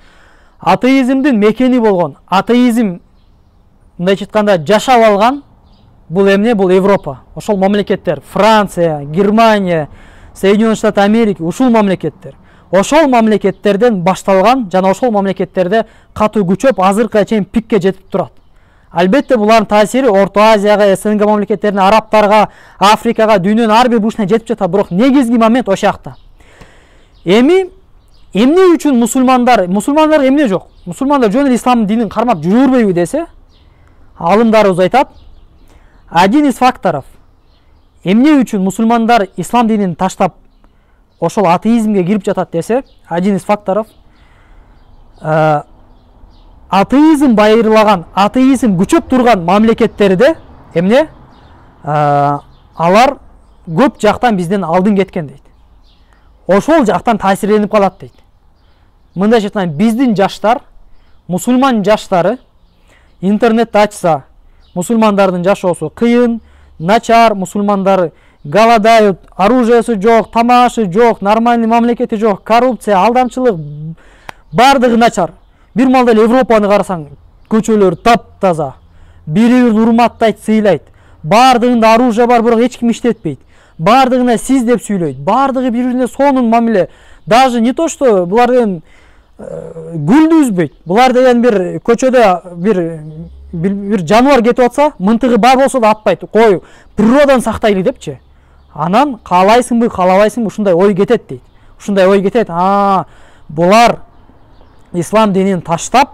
Speaker 1: Атеизмдин мекени болгон, атеизм мындайча айтканда жашап алган бул эмне? Бул Европа. Ошол мамлекеттер, Франция, Германия, Соединенные Штаты Америки, ушул мамлекеттер. Ошол мамлекеттерден башталган жана ошол мамлекеттерде катуу күчөп азыркыга чейин пикке жетип турат. Албетте булардын таасири Орто Азияга, СНГ мамлекеттерине, арабтарга, Африкага, дүйнөнүн ар бир бурчуна жетип жатат, бирок негизги момент ошол жакта. Эмне үчүн мусулмандар эмне жок? Мусулмандар жөн эле ислам динин кармап жүрө бербейби десе, алымдарыбыз айтат, один из факторов. Эмне үчүн мусулмандар ислам динин таштап ошол атеизмге кирип жатат десе, один из факторов атеизм байырлаган, атеизм күчөп турган мамлекеттерде эмне? Алар көп жактан бизден алдын кеткен дейт. Ошол жактан таасирленип калат дейт. Мындайча айтканда биздин жаштар, мусулман жаштары интернетти ачса, мусулмандардын жашоосу кыйын, начар, мусулмандар голодают, оружиеси жок, тамашы жок, нормальный мамлекети жок, коррупция, алдамчылык, бардыгы начар. Бир малда Европаны карасаң, көчөлөр таптаза, бири-бирин урматтайт, сыйлайт. Бардыгында оружие бар, бирок эч ким иштетпейт. Бардыгына сиз деп сүйлөйт. Бардыгы бири-бирине сонун мамиле. Даже не то, что булар деген гүлдү үзбөйт. Булар деген бир көчөдө бир жаныбар кетип атса, мынтыгы бар болсо да атпайт. Кой, природаны сактайлы депчи. Анан каалайсыңбы, каалабайсыңбы, ушундай ой кетет дейт. Ушундай ой кетет. Булар ислам динин таштап,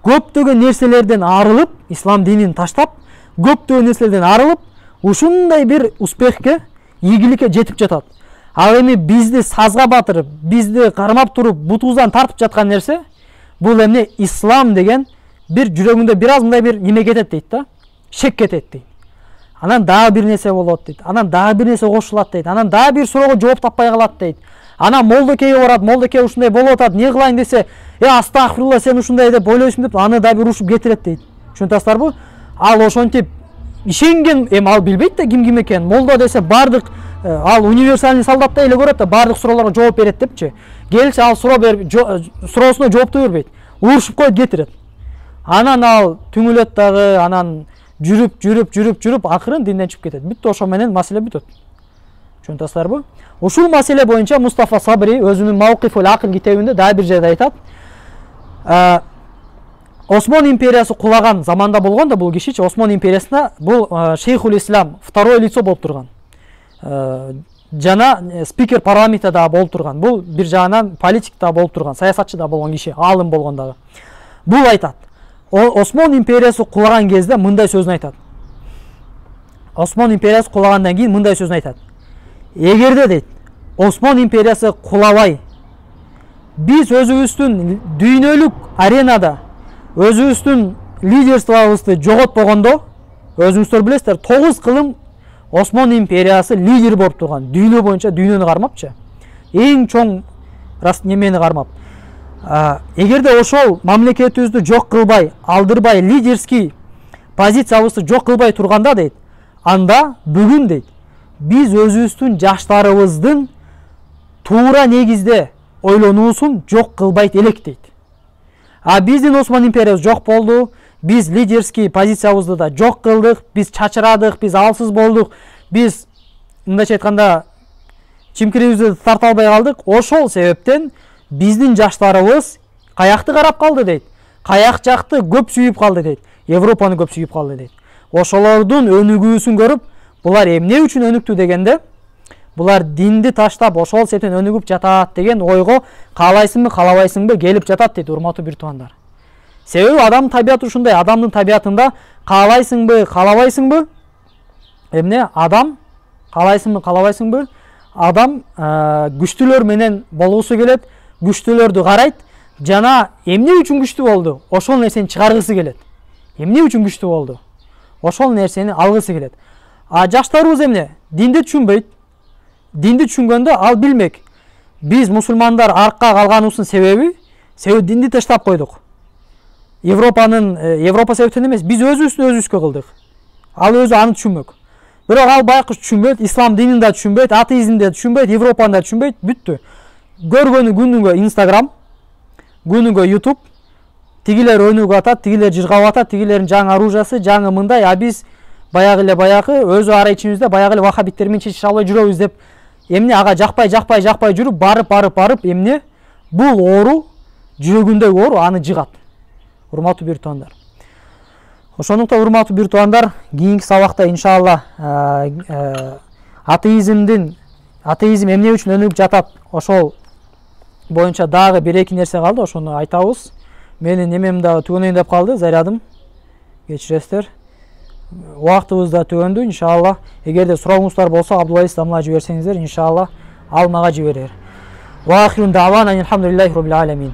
Speaker 1: көптөгөн нерселерден арылып, ислам динин таштап, көптөгөн нерселерден арылып, ушундай бир успехке, ийгиликке жетип жатат. Ал эми бизди сазга батырып, бизди кармап туруп, бутубуздан тартып жаткан нерсе, бул эмне? Ислам деген бир жүрөгүндө бир аз мындай бир неме кетет дейт да, шек кетет дейт. Анан дагы бир нерсе болот дейт. Анан дагы бир нерсе кошулат дейт. Анан дагы бир суроого жооп таппай калат дейт. Анан молдокейге барат, молдокей ушундай болуп атат, не кылайын десе, астагфирулла, сен ушундай деп ойлойсуң деп, аны да бир урушуп кетирет дейт. Түшүнөсүңөрбү? Ал ошентип ишенген, эми ал билбейт да ким экенин. Молдо десе бардык, ал универсальный солдаттай эле көрөт да, бардык суроолорго жооп берет депчи. Келсе ал суроосуна жоопту бербейт. Урушуп коет, кетирет. Анан ал түңүлөт дагы, анан жүрүп, акырын динден чыгып кетет. Бүттү, ошо менен маселе бүтөт. Түшүнөсүңөрбү? Ушул маселе боюнча Мустафа Сабри өзүнүн Мауқифул Ақл китебинде дагы бир жерде айтат. Осман империясы кулаган заманда болгон да бул кишичи, Осман империясына бул Шейхул Ислам, второе лицо болуп турган. Жана спикер парламентте да болуп турган. Бул бир жагынан политик да болуп турган, саясатчы да болгон киши, алым болгон дагы. Бул айтат. Осман империясы кулаган кезде мындай сөзүн айтат. Осман империясы кулагандан кийин мындай сөзүн айтат. Эгерде дейт, Осман империясы кулабай, биз өзүбүздүн дүйнөлүк аренада өзүбүздүн лидерствобузду жоготпогондо, өзүңүздөр билесиздер, 9 кылым Осман империясы лидер болуп турган, дүйнө боюнча дүйнөнү кармапчы. Эң чоң немени кармап. Эгерде ошол мамлекетибизди жок кылбай, алдырбай, лидерский позициябызды жок кылбай турганда дейт, анда бүгүн дейт, биз өзүбүздүн жаштарыбыздын туура негизде ойлонуусун жок кылбайт элек дейт. Биздин Осман империябыз жок болду, биз лидерский позициябызды да жок кылдык, биз чачырадык, биз алсыз болдук, биз мындайча айтканда чимкирибизди тарта албай калдык. Ошол себептен биздин жаштарыбыз каякты карап калды дейт. Каяк жакты көп сүйүп калды дейт. Европаны көп сүйүп калды дейт. Ошолордун өнүгүүсүн көрүп, булар эмне үчүн өнүктү дегенде, булар динди таштап ошол сетен өнүгүп жатат деген ойго каалайсыңбы, каалабайсыңбы келип жатат дейт, урматтуу бир туугандар. Себеби адамдын табияты ушундай. Адамдын табиятында каалайсыңбы, каалабайсыңбы? Эмне? Адам каалайсыңбы, каалабайсыңбы? Адам күчтүүлөр менен болгусу келет, күчтүүлөрдү карайт, жана эмне үчүн күчтүү болду? Ошол нерсени чыгаргысы келет. Эмне үчүн күчтүү болду? Ошол нерсени алгысы келет. А жаштарыбыз эмне? Динди түшүнбөйт. Динди түшүнгөндө ал билмек. Биз мусулмандар аркка калганыбыздын себеби динди таштап койдук. Европа себептен эмес, биз өзүбүздү кылдык. Ал өзү аны түшүнмөк. Бирок ал байкуш түшүнбөйт, ислам динин да түшүнбөйт, атеизмди да түшүнбөйт, Европаны да түшүнбөйт, бүттү. Көргөнү күнүгө Instagram, күнүгө YouTube, тигилер өнүгүп атат, тигилер жыргап атат, тигилердин жаңы оружиясы, жаңы мындай, а биз баягы өзү ара ичибизде баягы вахабиттер менен чечише албай жүрөбүз деп эмне ага жакпай жүрүп барып эмне? Бул оору, жүрөгүндөгү оору аны жыгат. Урматтуу бир туугандар. Ошондуктан урматтуу бир туугандар, кийинки сабакта иншалла атеизм эмне үчүн өнүгүп жатат, ошол боюнча дагы бир-эки нерсе калды, ошону айтабыз. Менин немем дагы түгөнөйүн деп калды, зарядым. Кечиресиздер. Убактыбыз да түгөндү, иншалла. Эгерде сурооңуздар болсо, Абдулайыз дамла жиберсеңиздер, иншалла ал мага жиберер. Ва ахирун давана алхамдулиллахи роббил аламин.